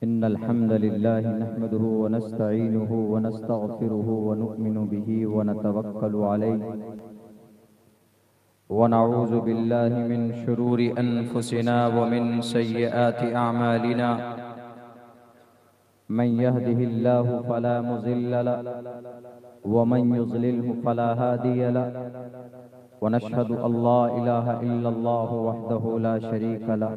इन्नल हम्दलिल्लाह नहमदुहु व नस्तईनुहु व नस्तगफिरुहु व नु'मिनु बिही व नतवक्कलु अलैहि व नऊज़ु बिल्लाहि मिन शुरूरि अनफुसिना व मिन सय्यिआति अअमालिना मन यहदिहिल्लाहु फला मुज़िल्ल लहु व मन युज़लिल्हु फला हादिय लहु व नशहदु अल्ला इलाहा इल्लल्लाहु वहदहु ला शरीका लहु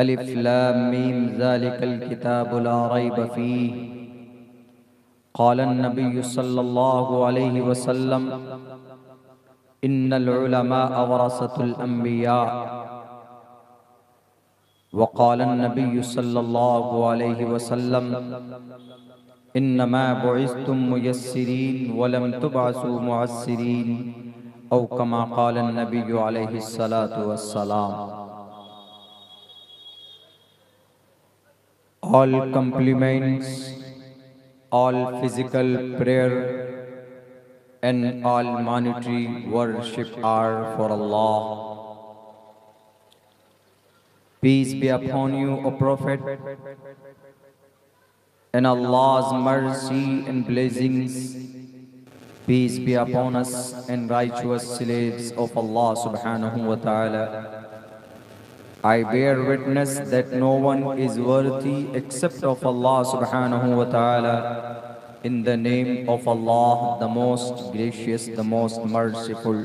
अलिफ लाम मीम ज़ालिकल किताबु ला रैब फ़ीह क़ालन नबिय्यु सल्लल्लाहु अलैहि वसल्लम इन्नल उलमाअ वरसतुल अंबिया व क़ालन नबिय्यु सल्लल्लाहु अलैहि वसल्लम इन्नमा बुइस्तुम मुयस्सिरीन व लम तुबअसू मुअस्सिरीन औ कमा क़ालन नबिय्यु अलैहि सलातु वस्सलाम। All compliments, all physical prayer and all monetary worship are for Allah. Peace be upon you, O Prophet, and Allah's mercy and blessings. Peace be upon us and righteous slaves of Allah subhanahu wa ta'ala. I bear witness that no one is worthy except of Allah subhanahu wa ta'ala. In the name of Allah, the most gracious, the most merciful.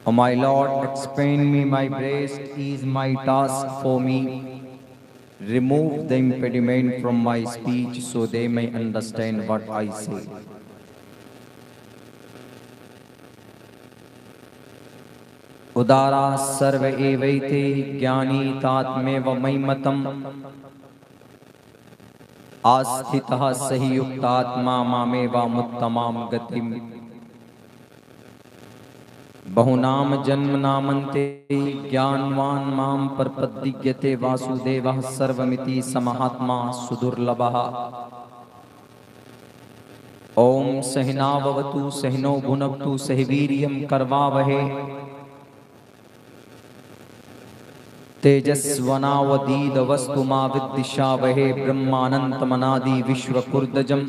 O my Lord, expand me my breast, ease my task for me. Remove the impediment from my speech so they may understand what I say. उदारा सर्व एवैते ज्ञानी तात्मे व मय्मतम् आस्थितः सहि युक्तात्मा मामेवामुत्तमां गतिम् बहुनाम जन्म नामन्ते ज्ञानवान् मां प्रपद्यते वासुदेवः सर्वमिति समहात्मा सुदुर्लभः। ओम सहनाववतु सहनो भुनक्तु सह वीर्यं करवावहे तेजस्वनावदीदवस्तु मा विद्दिशावहे ब्रह्मानंतमनादि विश्वकुर्दजम्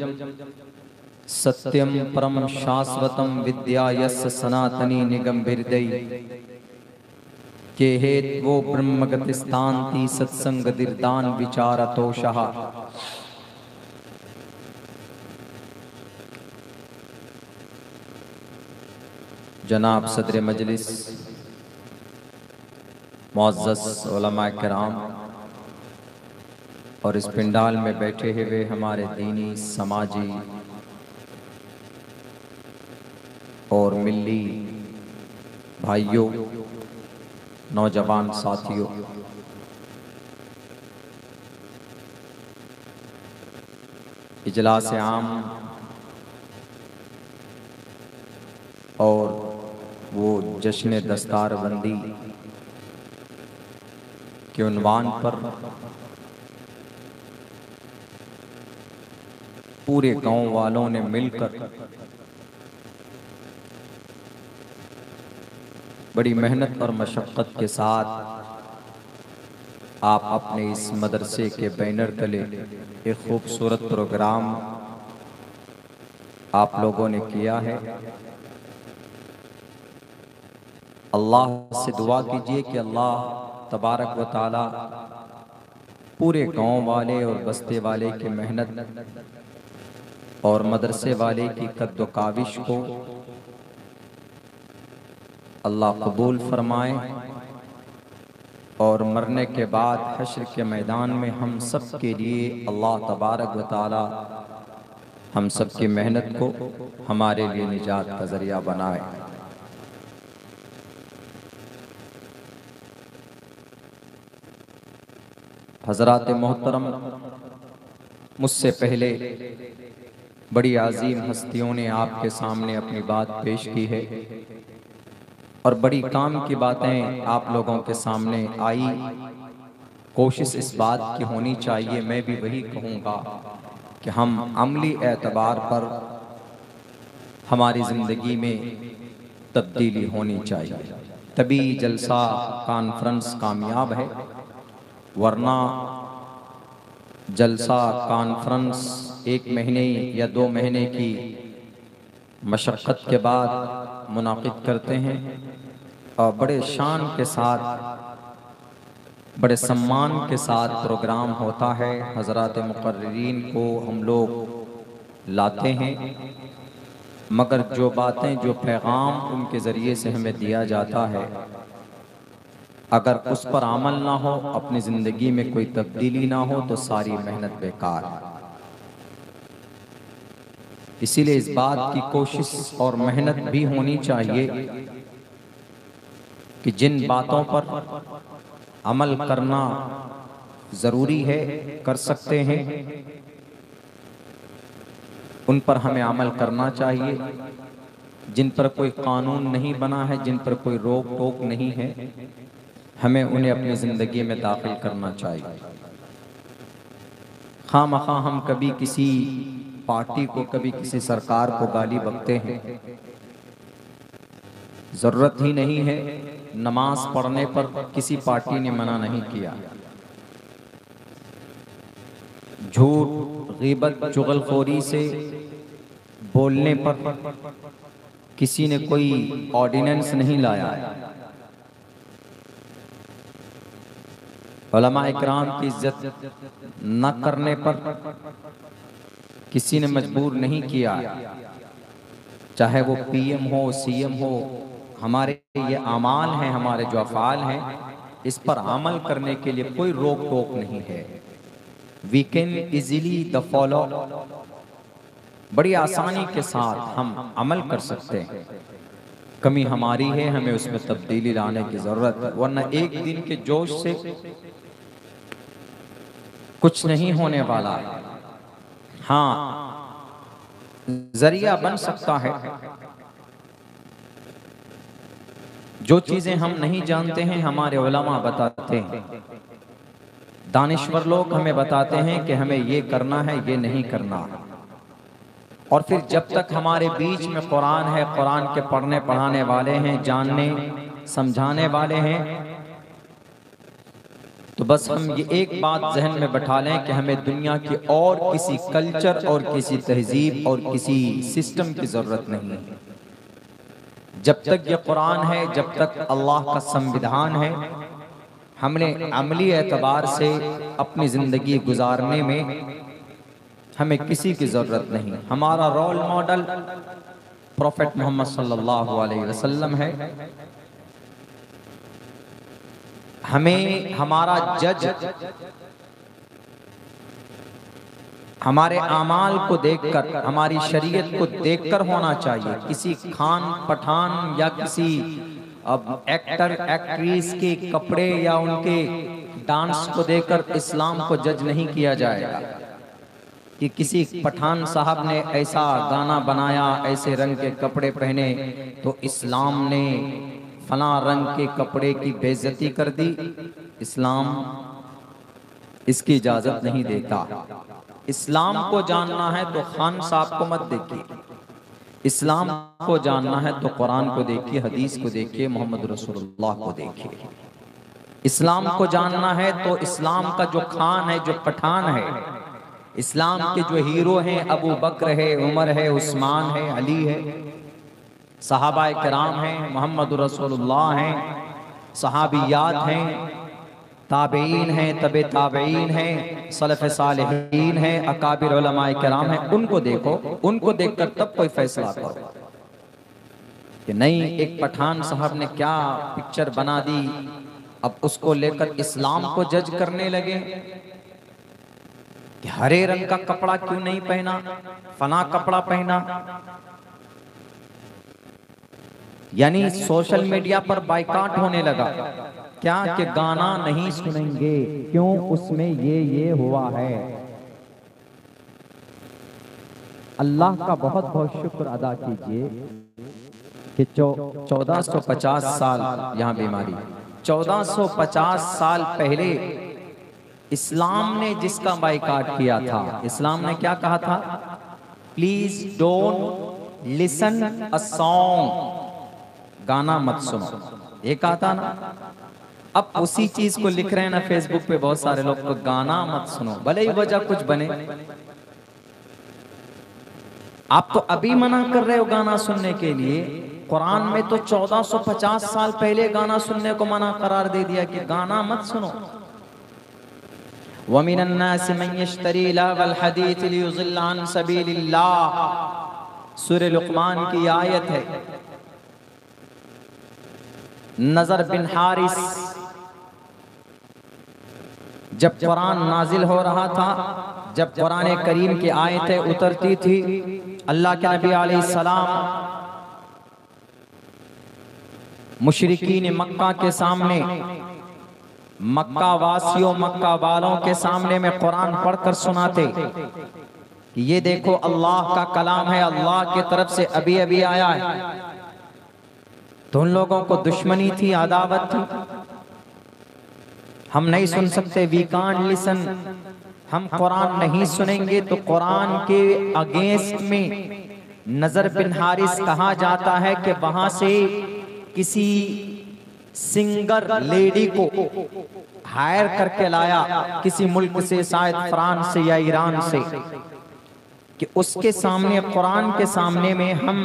सत्यं परम शाश्वतं विद्यायस्य सनातनी निगम्भिर्दै के हेत्वो ब्रह्मगतिस्तान्ति सत्संगदिर्दान विचारतोषः। जनाब सदर मजलिस, मुअज़्ज़ज़ उलमाए किराम और इस पिंडाल में बैठे हुए हमारे दीनी, समाजी और मिल्ली भाइयों, नौजवान साथियों, इजलास आम और वो जश्न दस्तारबंदी के उन्वान पर पूरे गांव वालों ने मिलकर बड़ी मेहनत और मशक्क़त के साथ आप अपने इस मदरसे के बैनर तले एक खूबसूरत प्रोग्राम आप लोगों ने किया है। अल्लाह से दुआ कीजिए कि अल्लाह तबारक व ताला पूरे गांव वाले और बस्ते वाले की मेहनत और मदरसे वाले की कद्दो काविश को अल्लाह कबूल फरमाए और मरने के बाद हश्र के मैदान में हम सब के लिए अल्लाह तबारक व ताला हम सब की मेहनत को हमारे लिए निजात का जरिया बनाए। हज़रात मोहतरम, मुझसे पहले बड़ी आज़ीम हस्तियों ने आपके सामने अपनी बात पेश की है और बड़ी काम की बातें आप लोगों के सामने आई। कोशिश इस बात की होनी चाहिए, मैं भी वही कहूँगा कि हम अमली एतबार पर हमारी ज़िंदगी में तब्दीली होनी चाहिए, तभी जलसा कॉन्फ्रेंस कामयाब है। वरना जलसा कॉन्फ्रेंस 1 महीने या 2 महीने की मशक्क़त के बाद मुनाकिद करते हैं और बड़े शान के साथ, बड़े सम्मान के साथ प्रोग्राम होता है। हज़रात मुक़र्रिरीन को हम लोग लाते हैं, मगर जो बातें, जो पैगाम उनके ज़रिए से हमें दिया जाता है, अगर उस पर अमल ना हो, अपनी ज़िंदगी में कोई तब्दीली ना हो, तो सारी मेहनत बेकार है। इसीलिए इस बात की कोशिश और मेहनत भी होनी चाहिए कि जिन बातों पर अमल करना ज़रूरी है, कर सकते हैं, उन पर हमें अमल करना चाहिए। जिन पर कोई कानून नहीं बना है, जिन पर कोई रोक टोक नहीं है, हमें उन्हें अपनी ज़िंदगी में दाखिल करना चाहिए। खामखा हम कभी किसी पार्टी को, कभी किसी सरकार को गाली बकते हैं, ज़रूरत ही नहीं है। नमाज पढ़ने पर किसी पार्टी ने मना नहीं किया। झूठ, ग़ीबत, चुगलखोरी से बोलने पर किसी ने कोई ऑर्डिनेंस नहीं लाया। उलमा इकराम की इज्जत न करने पर किसी ने मजबूर नहीं किया, चाहे वो पीएम हो, सीएम हो। हमारे ये अमाल हैं, हमारे जो अफ़ाल हैं, इस पर अमल करने के लिए कोई रोक टोक नहीं है। We can easily the follow, बड़ी आसानी के साथ हम अमल कर सकते हैं। कमी हमारी है, हमें उसमें तब्दीली लाने की ज़रूरत है। वरना एक दिन के जोश से कुछ नहीं होने वाला है। हाँ, जरिया बन सकता है। जो चीजें हम नहीं जानते हैं, हमारे उलमा बताते हैं, दानिश्वर लोग हमें बताते हैं कि हमें ये करना है, ये नहीं करना। और फिर जब तक हमारे बीच में कुरान है, कुरान के पढ़ने पढ़ाने वाले हैं, जानने समझाने वाले हैं, तो बस हम ये एक बात जहन में बैठा लें कि हमें दुनिया की और किसी कल्चर और किसी तहजीब और किसी सिस्टम की ज़रूरत नहीं है। जब तक ये कुरान है, जब तक अल्लाह का संविधान है, हमने अमली एतबार से अपनी ज़िंदगी गुजारने में हमें किसी की ज़रूरत नहीं। हमारा रोल मॉडल प्रोफेट मोहम्मद सल्लल्लाहु अलैहि वसल्लम है। हमें हमारा जज हमारे आमाल को देखकर, हमारी शरीयत को देखकर होना चाहिए। किसी खान पठान या किसी अब एक्टर एक्ट्रेस के कपड़े या उनके डांस को देखकर इस्लाम को जज नहीं किया जाएगा कि किसी पठान साहब ने ऐसा गाना बनाया, ऐसे रंग के कपड़े पहने, तो इस्लाम ने फला रंग के कपड़े की बेइज्जती कर दी। इस्लाम इसकी इजाजत नहीं देता। इस्लाम को जानना है तो खान साहब को मत देखिए, इस्लाम को जानना है तो कुरान को देखिए, हदीस को देखिए, मोहम्मद रसूलुल्लाह को देखिए। इस्लाम को जानना है तो इस्लाम का जो खान है, जो पठान है, इस्लाम के जो हीरो हैं, अबू बकर है, उमर है, उस्मान है, अली है, सहाबाए किराम हैं, मोहम्मद रसूलुल्लाह हैं, सहाबियात हैं, ताबईन हैं, तबे ताबईन हैं, सलफ़ सालिहीन हैं, अकाबिर उलमाए किराम हैं। उनको देखो, उनको देखकर तब कोई फैसला करो कि नहीं एक पठान साहब ने क्या पिक्चर बना दी, अब उसको लेकर इस्लाम को जज करने लगे कि हरे रंग का कपड़ा क्यों नहीं पहना, फला कपड़ा पहना। यानी सोशल मीडिया पर बाइकाट होने लगा, क्या कि गाना नहीं सुनेंगे, क्यों, उसमें ये हुआ है। अल्लाह का बहुत बहुत शुक्र अदा कीजिए कि 1450 साल यहाँ बीमारी, 1450 साल पहले इस्लाम ने जिसका बाइकाट किया था, इस्लाम ने क्या कहा था? Please don't listen a song, गाना मत सुनो, ये कहा था ना। अब उसी चीज को लिख रहे हैं ना फेसबुक पे बहुत सारे लोग, तो गाना मत सुनो, भले ही वजह कुछ बने। आप तो अभी मना कर रहे हो गाना सुनने के लिए, कुरान में तो 1450 साल पहले गाना सुनने को मना करार दे दिया कि गाना मत सुनो। वमिनन नास मन यश्तरी लहवल हदीस लियुज़िल्ल अन सबीलिल्लाह, सूरह लुक़मान की आयत है। नज़र बिन हारिस, जब कुरान नाजिल हो रहा था, जब कुरान करीम की आयतें उतरती थी, अल्लाह के नबी अलैहिस्सलाम मुशरिकीन मक्का के सामने, मक्का वासियों, मक्का वालों के सामने में कुरान पढ़कर सुनाते कि ये देखो अल्लाह का कलाम है, अल्लाह की तरफ से अभी अभी आया है। तो उन लोगों को दुश्मनी थी, अदावत थी, हम नहीं सुन सकते, वी कांट लिसन, हम कुरान नहीं सुनेंगे। तो कुरान के अगेंस्ट में नजर बिन हारिस कहा जाता है कि वहां से किसी सिंगर लेडी को हायर करके लाया किसी मुल्क से, शायद फ्रांस से या ईरान से, कि उसके सामने, कुरान के सामने में हम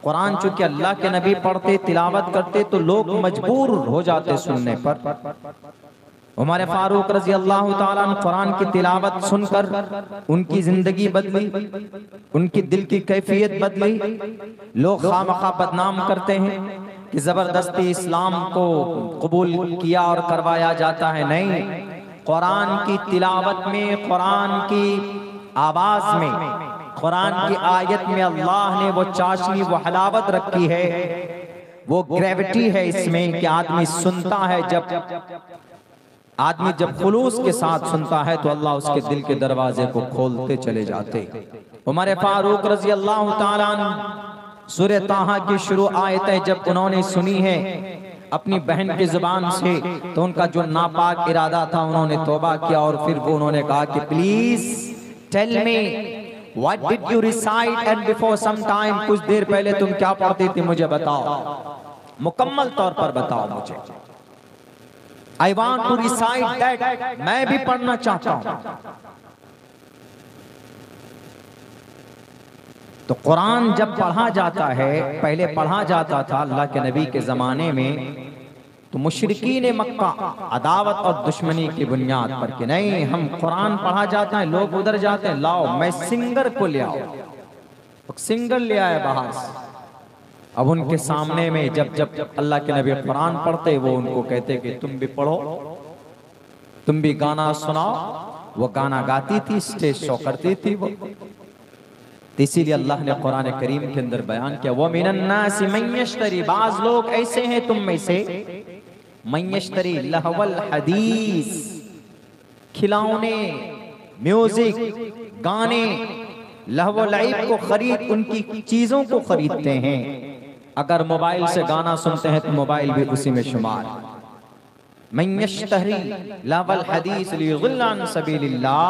कुरान चूंकि अल्लाह के नबी पढ़ते, तिलावत करते, तो लोग मजबूर हो जाते सुनने पर। उमर फारूक रजी अल्लाह ताला अन्हु कुरान की तिलावत सुनकर उनकी जिंदगी बदली, उनकी दिल की कैफियत बदली। लोग खामखा बदनाम करते हैं कि जबरदस्ती इस्लाम को कबूल किया और करवाया जाता है। नहीं, कुरान की तिलावत में, कुरान की आवाज में, कुरान की आयत में अल्लाह ने वो चाशनी, वो हलावत रखी है, वो ग्रेविटी है इसमें कि आदमी सुनता है, आदमी जब खुलूस के साथ सुनता है तो अल्लाह उसके दिल के दरवाजे को खोलते चले जाते। उमर फारूक रजी अल्लाह ताला अन्हु सूरह ताहा की शुरू आयतें जब उन्होंने सुनी है अपनी बहन की जुबान से, तो उनका जो नापाक इरादा था उन्होंने तौबा किया और फिर वो उन्होंने कहा कि please tell me what did you recite and before some time, कुछ देर पहले तुम क्या पढ़ती थी मुझे बताओ, मुकम्मल तौर पर बताओ मुझे। I want to recite that, मैं भी पढ़ना चाहता हूं। तो कुरान जब पढ़ा जाता है, पहले पढ़ा जाता था अल्लाह के नबी के जमाने में, तो मुशरिकीन मक्का अदावत और दुश्मनी की बुनियाद पर कि नहीं, हम कुरान पढ़ा जाता है, लोग उधर जाते हैं, लाओ मैं सिंगर को ले आओ, सिंगर ले आए बाहर से। अब उनके सामने में जब जब अल्लाह के नबी कुरान पढ़ते, वो उनको कहते कि तुम भी पढ़ो, तुम भी गाना सुनाओ। वो गाना गाती थी, स्टेज शो करती थी वो। तो इसीलिए अल्लाह ने कुरान करीम के अंदर बयान किया, वो मिनन नास मन यश्तरी, बाज लोग ऐसे हैं तुम में से, मन यश्तरी लहवल हदीस, खिलौने, म्यूजिक, गाने, लहव लाइब को खरीद, उनकी चीजों को खरीदते हैं। अगर मोबाइल से गाना सुनते हैं तो मोबाइल भी उसी में शुमार। मन यश्तरी लहवल हदीस लियुज़िल्ल अन सबीलिल्लाह,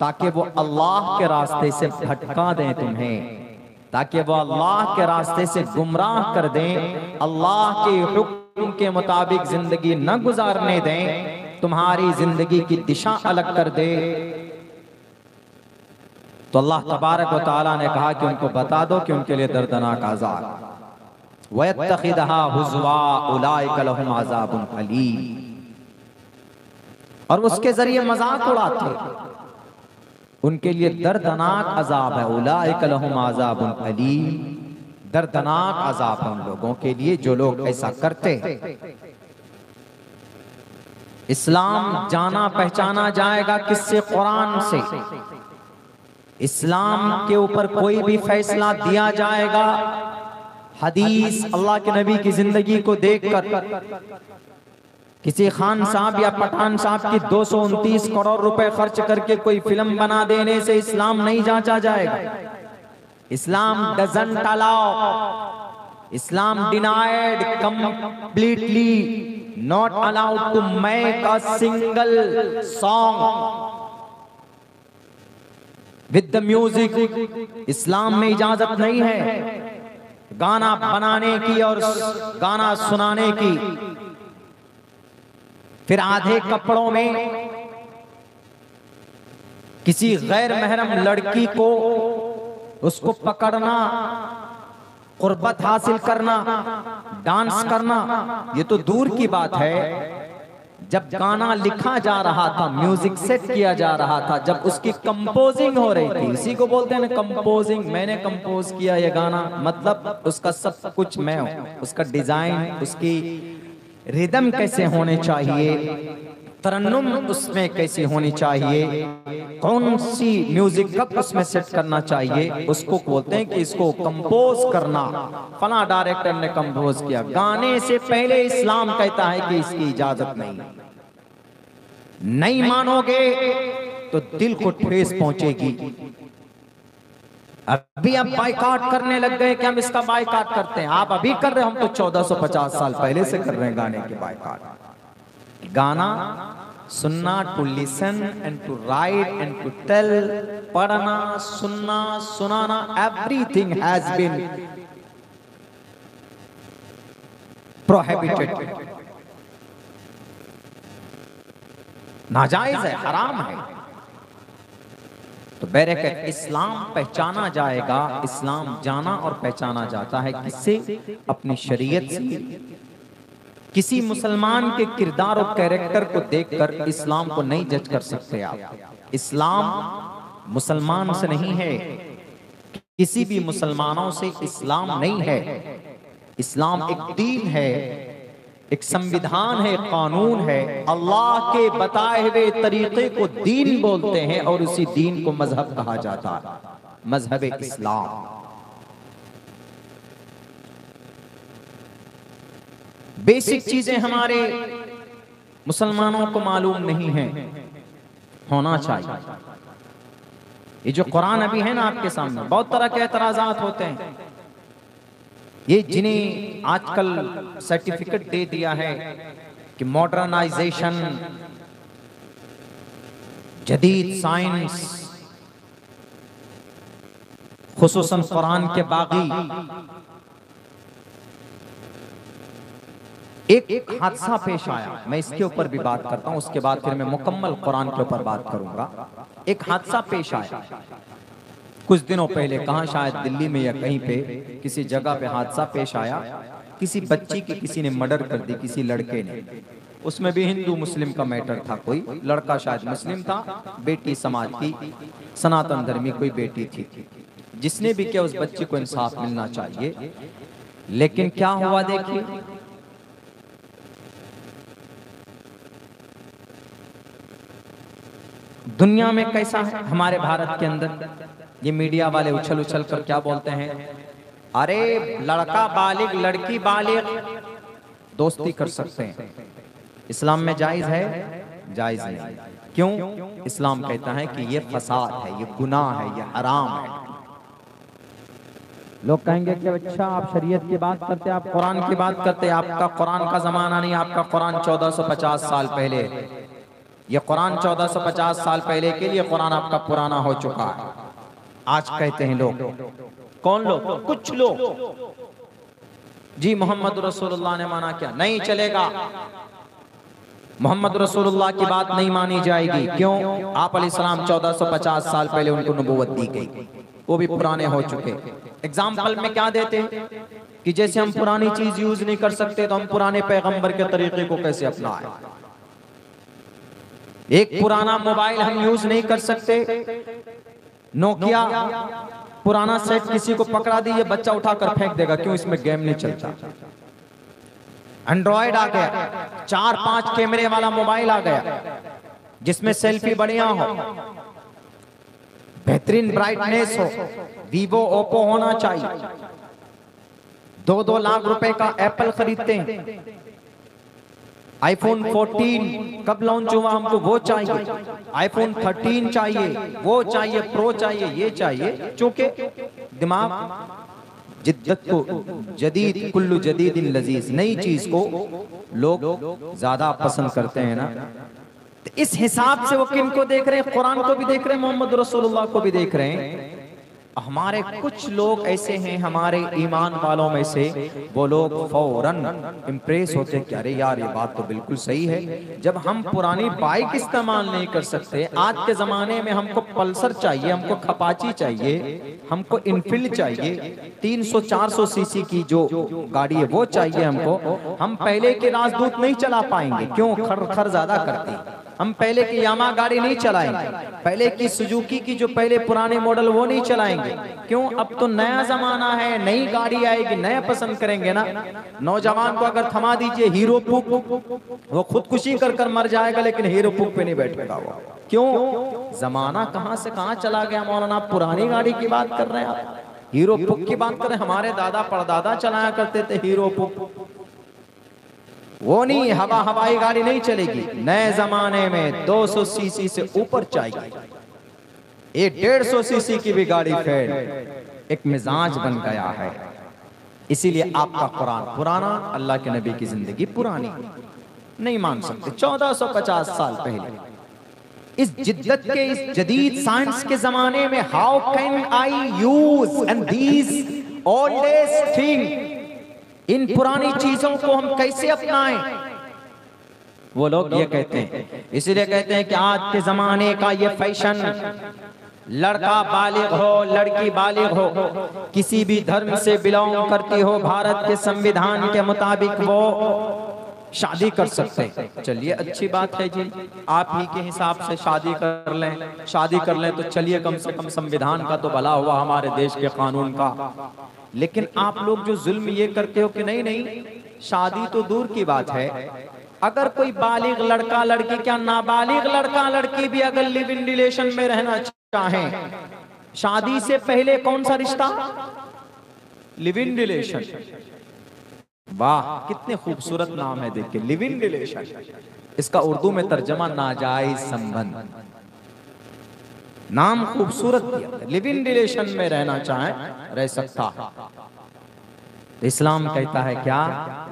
ताकि वो अल्लाह के रास्ते से भटका दें तुम्हें, ताकि वो अल्लाह के रास्ते से गुमराह कर दें, अल्लाह के हुक्म के मुताबिक जिंदगी न गुजारने दें, तुम्हारी जिंदगी की दिशा अलग कर दे। तो अल्लाह तबारक व तआला ने कहा कि उनको बता दो कि उनके लिए दर्दनाक अज़ाब, वयत्तखिदहा हुज़वा उलाइका लहुम अज़ाबुन अलीम, और उसके जरिए मजाक उड़ाते, उनके लिए दर्दनाक अजाब है। उलाइका लहुम अज़ाबुन अलीम, दर्दनाक अजाब है उन लोगों के लिए जो लोग ऐसा करते हैं। इस्लाम जाना पहचाना जाएगा किससे? कुरान से। इस्लाम के ऊपर कोई भी फैसला दिया जाएगा हदीस, अल्लाह के नबी की जिंदगी को देखकर किसी खान साहब या पठान साहब की 229 करोड़ रुपए खर्च करके कोई फिल्म बना देने से इस्लाम नहीं जांचा जाएगा। Islam doesn't allow, Islam denied completely, not allowed to make a single song with the music. Islam में इजाजत नहीं है गाना बनाने की और गाना सुनाने की। फिर आधे कपड़ों में किसी गैर महरम लड़की को उसको पकड़ना, कुर्बत हासिल करना, डांस करना, ये तो दूर की बात है। जब गाना लिखा जा रहा था, म्यूजिक सेट किया जा रहा था, जब उसकी कंपोजिंग हो रही थी, इसी को बोलते हैं ना कंपोजिंग, मैंने कंपोज किया ये गाना, मतलब उसका सब कुछ मैं हूं। उसका डिजाइन, उसकी रिदम कैसे होने चाहिए, तरन्नुम उसमें कैसी होनी चाहिए, कौन सी म्यूजिक कब उसमें सेट करना चाहिए, उसको बोलते हैं कि इसको कंपोज करना। फला डायरेक्टर ने कंपोज किया। गाने से पहले इस्लाम कहता है कि इसकी इजाजत नहीं मानोगे तो दिल को ठेस पहुंचेगी। अभी आप बाइकाट करने लग गए कि हम इसका बाइकाट करते हैं। आप अभी कर रहे हैं, हम तो 1450 साल पहले से कर रहे हैं गाने के बाइकाट। गाना सुनना, to listen and to write and to tell, पढ़ना, सुनना, सुनाना, एवरीथिंग हैज बीन प्रोहिबिटेड। नाजायज है, हराम है। तो बैरकत इस्लाम पहचाना जाएगा, इस्लाम जाना और पहचाना जाता है किससे? अपनी शरीयत से। किसी मुसलमान के किरदार और कैरेक्टर को देखकर इस्लाम को नहीं जज कर सकते आप। इस्लाम मुसलमान से नहीं है, किसी भी मुसलमानों से इस्लाम नहीं है। इस्लाम एक दीन है, एक संविधान है, कानून है। अल्लाह के बताए हुए तरीके को दीन बोलते हैं और उसी दीन को मजहब कहा जाता है, मजहब इस्लाम। बेसिक चीजें हमारे मुसलमानों को मालूम नहीं है, होना चाहिए। ये जो कुरान अभी है ना आपके सामने, बहुत तरह के एतराजात होते हैं। ये जिन्हें आजकल सर्टिफिकेट दे दिया है कि मॉडर्नाइजेशन, जदीद साइंस, खुसूसन कुरान के बागी। एक हादसा पेश आया, मैं इसके ऊपर भी बात करता हूं, उसके बाद फिर मैं मुकम्मल कुरान के ऊपर बात करूंगा। एक हादसा पेश आया कुछ दिनों पहले, कहां, शायद दिल्ली में या कहीं पे किसी जगह पे हादसा पेश आया। किसी बच्ची की किसी ने मर्डर कर दी, किसी लड़के ने। उसमें भी हिंदू मुस्लिम का मैटर था। कोई लड़का शायद मुस्लिम था, बेटी समाज की सनातन धर्मी कोई बेटी थी। जिसने भी किया, उस बच्चे को इंसाफ मिलना चाहिए। लेकिन क्या हुआ देखिए, दुनिया में कैसा है, हमारे भारत के अंदर ये मीडिया वाले उछल उछल कर क्या बोलते हैं, अरे लड़का बालिग लड़की बालिग दोस्ती कर सकते हैं। इस्लाम में जायज है? जायज नहीं। क्यों? इस्लाम कहता है कि ये फसाद है, ये गुनाह है, ये हराम है। लोग कहेंगे कि अच्छा आप शरीयत की बात करते, आप कुरान की बात करते, आपका कुरान का जमाना नहीं, आपका कुरान 1450 साल पहले। ये कुरान 1450 साल पहले के लिए कुरान आपका पुराना हो चुका है। आज कहते हैं लोग, कौन लोग? कुछ लोग, जी मोहम्मद रसूलुल्लाह ने माना क्या? नहीं चलेगा, मोहम्मद रसूलुल्लाह की बात नहीं मानी जाएगी। क्यों? आप अलैहिस्सलाम 1450 साल पहले उनको नबूवत दी गई, वो भी पुराने हो चुके। एग्जाम्पल में क्या देते हैं कि जैसे हम पुरानी चीज यूज नहीं कर सकते, तो हम पुराने पैगंबर के तरीके को कैसे अपनाएं। एक पुराना मोबाइल हम यूज नहीं कर सकते, नोकिया पुराना सेट किसी को पकड़ा दी, ये बच्चा उठाकर फेंक देगा, क्यों? इसमें गेम नहीं चलता। एंड्रॉयड आ गया, 4-5 कैमरे वाला मोबाइल आ गया, जिसमें सेल्फी बढ़िया हो, बेहतरीन ब्राइटनेस हो, वीवो ओप्पो होना चाहिए। 2-2 लाख रुपए का एप्पल खरीदते हैं। आईफोन 14 कब लॉन्च हुआ, हमको वो चाहिए। आईफोन 13 चाहिए, वो चाहिए, प्रो चाहिए, ये चाहिए। चूंकि दिमाग जिद्दत को, जदीद कुल्लु जदीदिन लजीज, नई चीज को लोग ज्यादा पसंद करते हैं ना। तो इस हिसाब से वो किन को देख रहे हैं? कुरान को भी देख रहे हैं, मोहम्मद रसूलुल्लाह को भी देख रहे हैं। हमारे कुछ लोग ऐसे हैं, हमारे ईमान वालों में से, वो लोग फौरन इम्प्रेस होते हैं कि अरे यार ये बात तो बिल्कुल सही है। जब हम पुरानी बाइक इस्तेमाल नहीं कर सकते, आज के ज़माने में हमको पल्सर चाहिए, हमको खपाची चाहिए, हमको इनफील्ड चाहिए, 300-400 सीसी की जो गाड़ी है वो चाहिए हमको। हम पहले के राजदूत नहीं चला पाएंगे, क्यों? खर ज्यादा करती है। हम पहले की यामा गाड़ी नहीं चलाएंगे, पहले की सुजुकी की जो पहले पुराने मॉडल वो नहीं चलाएंगे, क्यों? अब तो नया जमाना है, नई गाड़ी आएगी, नया पसंद करेंगे ना। नौजवान को अगर थमा दीजिए हीरो पुक, वो खुदकुशी कर मर जाएगा, लेकिन हीरो पुक पे नहीं बैठेगा वो। क्यों? जमाना कहां से कहां चला गया मौलाना। पुरानी गाड़ी की बात कर रहे हैं आप, हीरो पुक की बात कर रहे हैं। हमारे दादा परदादा चलाया करते थे हीरो पुक, वो नहीं। हवाई गाड़ी नहीं चलेगी। नए जमाने में 200 सीसी से ऊपर चाहिए। ये 150 सीसी की भी गाड़ी फेल, एक मिजाज बन गया है। इसीलिए आपका कुरान पुराना, अल्लाह के नबी की जिंदगी पुरानी, नहीं मान सकते। 1450 साल पहले इस जिद्दत के, इस जदीद साइंस के जमाने में, how can I use and these oldest thing, इन पुरानी चीजों को हम कैसे अपनाएं? वो लोग ये कहते हैं, इसलिए कहते हैं कि आज के जमाने का ये फैशन, लड़का बालिग हो, लड़की बालिग हो, किसी भी धर्म से बिलोंग करती हो, भारत के संविधान के मुताबिक वो शादी कर सकते हैं। चलिए अच्छी बात है जी, आप ही के हिसाब से शादी कर लें तो चलिए, कम से कम संविधान का तो भला हुआ, हमारे देश के कानून का। लेकिन आप लोग जो जुल्म ये करते हो कि नहीं, शादी तो दूर की बात है, अगर कोई बालिग लड़का लड़की, क्या नाबालिग लड़का लड़की भी अगर लिव इन रिलेशन में रहना चाहें, शादी से पहले कौन सा रिश्ता? Live in relation. वाह, कितने खूबसूरत नाम है, देखिए, लिव इन रिलेशन। इसका उर्दू में तर्जमा नाजायज संबंध, नाम खूबसूरत दिया। लिव इन रिलेशन में रहना चाहे रह सकता है। तो इस्लाम कहता है क्या?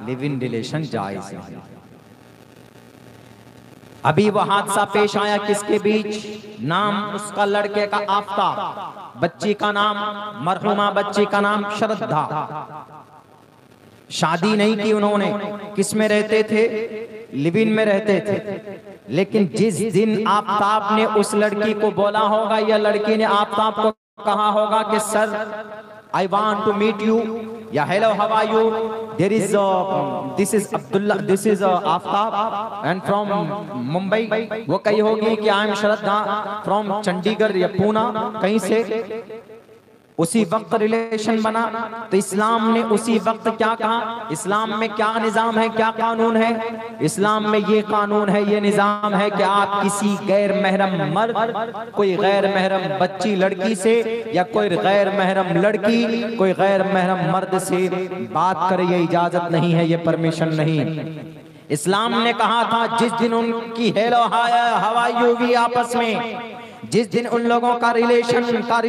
लिव इन रिलेशन जायज नहीं। अभी वो हादसा पेश आया किसके बीच? नाम उसका लड़के का आफताब, बच्ची का नाम, मरहुमा बच्ची का नाम श्रद्धा। शादी नहीं की उन्होंने, किस में रहते थे? लिव इन में रहते थे। लेकिन जिस दिन आफताब ने उस लड़की को बोला होगा, या लड़की ने आफताब को कहा होगा कि sir I want to meet you, या hello how are you, there is this is Abdullah, this is Aftab and from Mumbai, वो कही होगी कि I am Shraddha from Chandigarh या पूना, कहीं से। उसी वक्त रिलेशन बना। तो इस्लाम ने उसी वक्त क्या कहा? इस्लाम में क्या निजाम है, क्या कानून है? इस्लाम में ये कानून है, ये निजाम है कि आप किसी गैर महरम मर्द, कोई गैर महरम बच्ची लड़की से, या कोई गैर महरम लड़की कोई गैर महरम मर्द से बात करे, ये इजाजत नहीं है, ये परमिशन नहीं। इस्लाम ने कहा था जिस दिन उनकी हेलो हवाई हुई आपस में, जिस दिन उन लोगों का रिलेशन का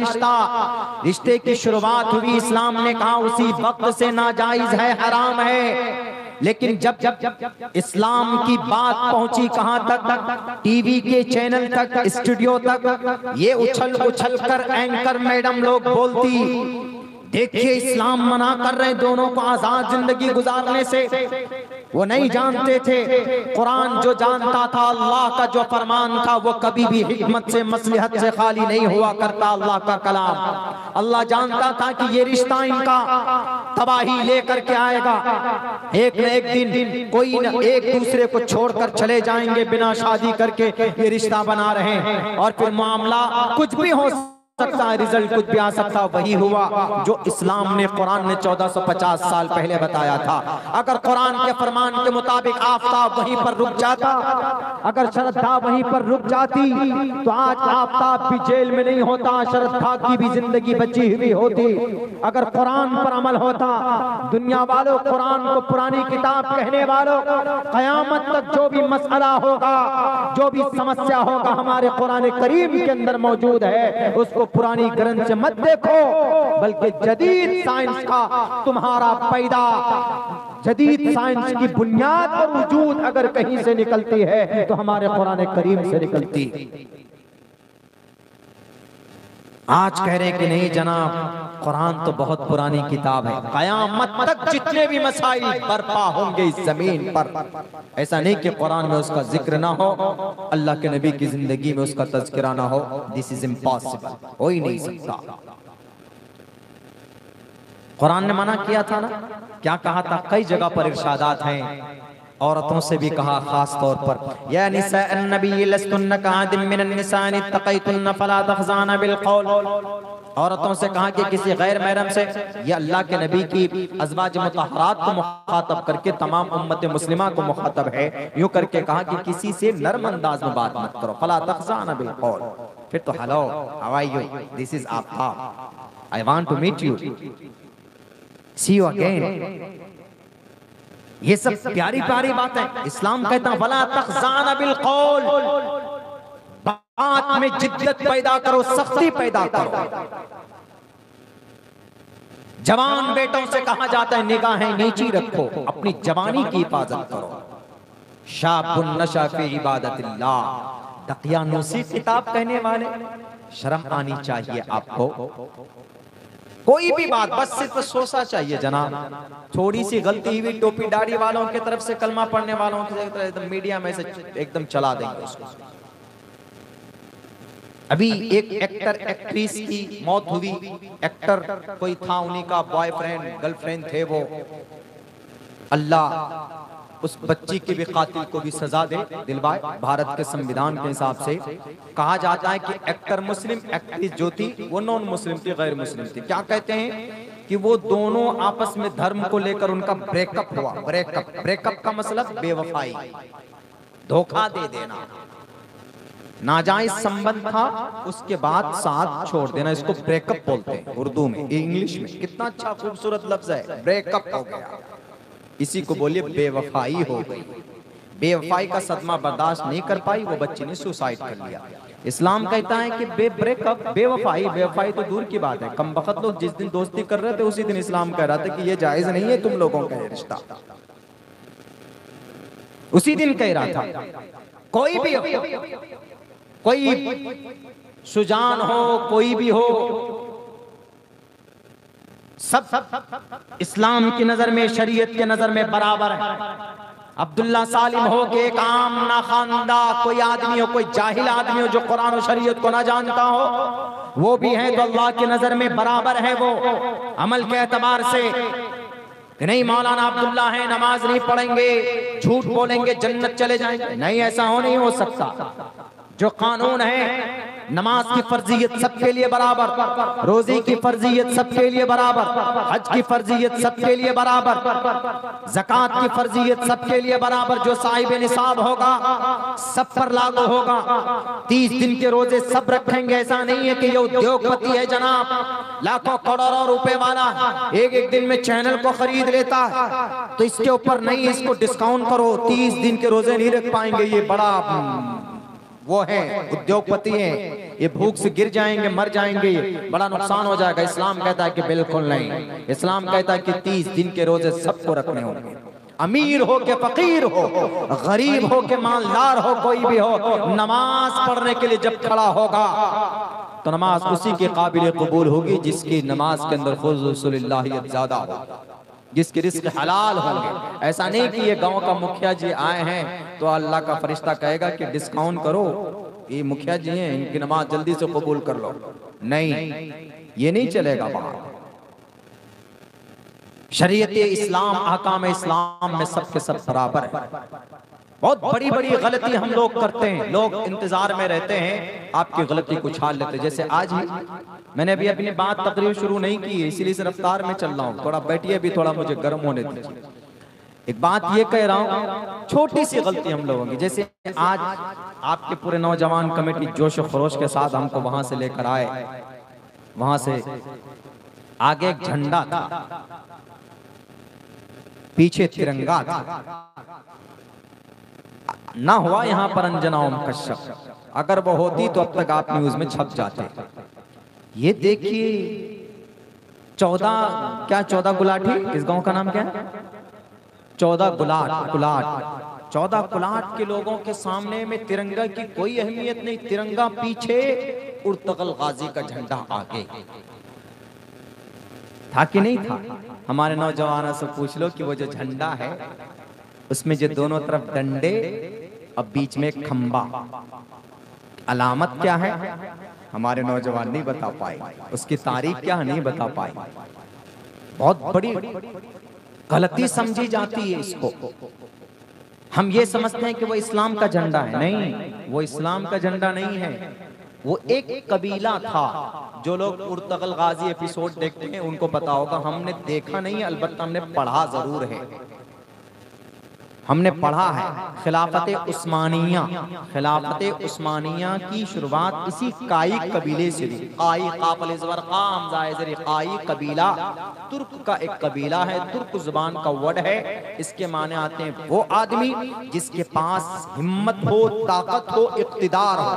रिश्ते की शुरुआत हुई, इस्लाम ने कहा उसी वक्त से नाजायज है, हराम है। लेकिन जब जब इस्लाम की बात पहुंची कहां तक? टीवी के चैनल तक, स्टूडियो तक, ये उछल कर एंकर मैडम लोग बोलती, देखिए इस्लाम मना कर रहे दोनों को आजाद जिंदगी गुजारने से। वो नहीं जानते थे कुरान जो जानता था, अल्लाह का जो फरमान था, वो कभी भी हिकमत से, मसलहत से खाली नहीं हुआ करता। अल्लाह का कलाम, अल्लाह जानता था कि ये रिश्ता इनका तबाही लेकर के आएगा। एक न एक दिन कोई न एक दूसरे को छोड़कर चले जाएंगे बिना शादी करके, ये रिश्ता बना रहे हैं, और फिर मामला कुछ भी हो सकता है, रिजल्ट कुछ भी आ सकता, वही हुआ जो इस्लाम ने, कुरान ने 1450 साल पहले बताया था। अगर कुरान के फरमान के मुताबिक आफताब वहीं पर रुक जाता, अगर श्रद्धा वहीं पर रुक जाती, तो आज आफताब भी जेल में नहीं होता, श्रद्धा की भी जिंदगी बची हुई होती। अगर कुरान पर अमल होता, दुनिया वालों, कुरान को पुरानी किताब कहने वालों, कयामत तक जो भी मसला होगा, जो भी समस्या होगा, हमारे कुरान करीम के अंदर मौजूद है। उसको पुरानी ग्रंथ से मत देखो, बल्कि जदीद साइंस का तुम्हारा पैदा, जदीद साइंस की बुनियाद और वजूद अगर कहीं से निकलती है तो हमारे कुरान करीम से निकलती। आज कह रहे कि नहीं जनाब, कुरान तो बहुत पुरानी किताब है, कयामत तक जितने भी मसाइल बर्पा होंगे इस जमीन पर, ऐसा नहीं कि कुरान में उसका जिक्र ना हो, अल्लाह के नबी की जिंदगी में उसका तज़किरा ना हो। दिस इज इम्पॉसिबल, हो ही नहीं सकता। कुरान ने मना किया था ना, क्या कहा था? कई जगह पर इरशादात हैं, औरतों से भी कहा खास तौर पर, या निसा अन्नबी लस्तुन्न कआदिम मिनन निसा इन तक़ैतुन्न फला तख़ज़ाना बिल क़ौल। औरतों से कहा कि किसी गैर महरम से, ये अल्लाह के नबी की अज़वाज मुतहहरात को मुखातब करके तमाम उम्मत मुस्लिमा को मुखातब है, यूं करके कहा कि किसी से नरम अंदाज में बात मत करो, फला तख़ज़ाना बिल क़ौल। फिर तो hello, how are you, this is Aftab, I want to meet you, see you again. ये सब प्यारी प्यारी बातें इस्लाम कहता है, वला तख़ज़ाना बिल क़ौल, बात में जिद्दत पैदा करो, सख्ती पैदा करो। जवान बेटों से कहा जाता है निगाहें नीची रखो, अपनी जवानी की हिफाजत करो। शाबुन नशा फी इबादतिल्लाह, दकियानूसी किताब कहने वाले, शर्म आनी चाहिए आपको। कोई भी बात बस सिर्फ सोचा चाहिए जनाब, थोड़ी सी गलती हुई, टोपी दाढ़ी वालों की तरफ से, कलमा पढ़ने वालों की तरफ एकदम मीडिया में से एकदम चला देंगे उसको। अभी एक एक्टर एक्ट्रेस की मौत हुई, एक्टर कोई था, उन्हीं का बॉयफ्रेंड गर्लफ्रेंड थे वो, अल्लाह उस बच्ची के भी कातिल को भी सजा दे दिलवाए। भारत के संविधान के हिसाब से कहा जाता है कि एक्टर मुस्लिम, एक्ट्रेस जो थी वो नॉन मुस्लिम थी, गैर मुस्लिम थी। क्या कहते हैं कि वो दोनों आपस में धर्म को लेकर उनका ब्रेकअप हुआ। ब्रेकअप, ब्रेकअप का मतलब बेवफाई, धोखा दे देना, नाजायज संबंध था, उसके बाद साथ छोड़ देना, इसको ब्रेकअप बोलते हैं उर्दू में, इंग्लिश में। कितना अच्छा खूबसूरत लफ्ज है, ब्रेकअप हो गया। इसी को बोलिए बेवफाई हो गई। बेवफाई का सदमा बर्दाश्त नहीं कर पाई, वो बच्ची ने सुसाइड कर लिया। इस्लाम कहता है कि ब्रेकअप, बेवफाई, बेवफाई तो दूर की बात है, कम बखत लोग जिस दिन दोस्ती कर रहे थे उसी दिन इस्लाम कह रहा था कि ये जायज नहीं है तुम लोगों का ये रिश्ता, उसी दिन कह रहा था। कोई भी हो, कोई सुजान हो, कोई भी हो, सब इस्लाम की नजर में, शरीयत के नजर में बराबर है। अब्दुल्ला सालिम हो के एक आम नाखानदा कोई आदमी हो, कोई जाहिल आदमी हो जो कुरान और शरीयत को ना जानता हो, वो भी है तो अल्लाह की नजर में बराबर है। वो अमल के एतबार से कि नहीं मौलाना अब्दुल्ला है, नमाज नहीं पढ़ेंगे, झूठ बोलेंगे, जन्नत चले जाएंगे, नहीं, ऐसा हो नहीं हो सकता। जो कानून है, नमाज की फर्जियत सबके लिए बराबर, रोजी की फर्जियत सबके लिए बराबर, हज की फर्जियत सबके लिए बराबर, ज़कात की फर्जियत सबके लिए बराबर। जो साहिब निसाब होगा सब पर लागू होगा। 30 दिन के रोजे सब रखेंगे। ऐसा नहीं है कि ये उद्योगपति है जनाब, लाखों करोड़ों रुपए वाला, एक एक दिन में चैनल को खरीद लेता है तो इसके ऊपर नहीं, इसको डिस्काउंट करो, 30 दिन के रोजे नहीं रख पाएंगे, ये बड़ा वो है, उद्योगपति हैं, ये भूख से गिर जाएंगे, मर जाएंगे, बड़ा नुकसान हो जाएगा। इस्लाम कहता है कि बिल्कुल नहीं। इस्लाम कहता है कि 30 दिन के रोजे सबको रखने होंगे। अमीर हो के फकीर हो, गरीब हो के मालदार हो, कोई भी हो, नमाज पढ़ने के लिए जब खड़ा होगा तो नमाज उसी के काबिल कबूल होगी जिसकी नमाज के अंदर खुशूसियत ज्यादा हो, जिसके रिस्क हलाल होंगे। ऐसा नहीं कि ये गांव का मुखिया जी आए हैं तो अल्लाह का फरिश्ता कहेगा कि डिस्काउंट करो, ये मुखिया जी हैं, इनकी नमाज जल्दी से कबूल कर लो। नहीं, ये नहीं चलेगा बाहर। शरीयत इस्लाम, अहकाम इस्लाम में सबके सब बराबर है। बहुत बड़ी बड़ी गलती हम लोग करते हैं, लोग इंतजार में रहते हैं आपकी गलती को छाल लेते हैं। जैसे आज ही मैंने अभी अपनी बात तकरीर शुरू नहीं की है, इसीलिए रफ्तार में चल रहा हूँ, थोड़ा बैठिए, अभी थोड़ा मुझे गर्म होने दीजिए। एक बात ये कह रहा हूँ, छोटी सी गलती हम लोगों की, जैसे आज आपके पूरे नौजवान कमेटी जोश खरोश के साथ हमको वहां से लेकर आए, वहां से आगे एक झंडा था, पीछे तिरंगा था, ना हुआ यहाँ पर अंजना ओम कश्यप, अगर वो होती तो अब तक आप न्यूज में छप जाते। ये देखिए 14 गुलाटी, इस गांव का नाम क्या है, 14 गुलाट 14 गुलाट के लोगों के सामने में तिरंगा की कोई अहमियत नहीं, तिरंगा पीछे, उर्तगल गाजी का झंडा आगे। था कि नहीं था? हमारे नौजवानों से पूछ लो कि वो जो झंडा है उसमें जो दोनों तरफ डंडे और बीच में एक खंबा, अलामत क्या है? हमारे नौजवान नहीं बता पाए, उसकी तारीख क्या है नहीं बता पाए। बहुत बड़ी गलती समझी जाती है इसको। हम ये समझते हैं कि वो इस्लाम का झंडा है, नहीं, वो इस्लाम का झंडा नहीं है, वो एक कबीला था। जो लोग उर्तगल गाजी एपिसोड देखते हैं उनको पता होगा, हमने देखा नहीं है, अलबत्ता हमने पढ़ा जरूर है, हमने पढ़ा है। खिलाफत उस्मानिया की शुरुआत इसी काई कबीले से हुई। काई कबीला तुर्क का एक कबीला है, तुर्क जुबान का वर्ड है, इसके माने आते हैं वो आदमी जिसके पास हिम्मत हो, ताकत हो, इक्तिदार हो,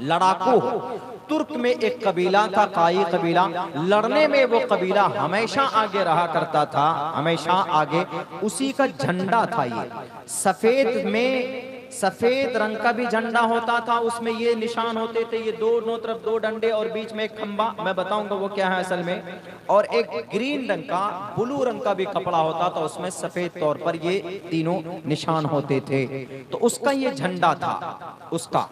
लड़ाकू हो। तुर्क में एक कबीला था, काई कबीला, लड़ने में वो कबीला हमेशा आगे रहा करता था, हमेशा आगे। उसी का झंडा था ये, सफेद में सफेद रंग का भी झंडा होता था, उसमें ये निशान होते थे, ये दोनों तरफ 2 डंडे और बीच में एक खंबा, मैं बताऊंगा वो क्या है असल में। और एक ग्रीन रंग का, ब्लू रंग का भी कपड़ा होता था, उसमें सफेद तौर पर ये तीनों निशान होते थे। तो उसका ये झंडा था उसका।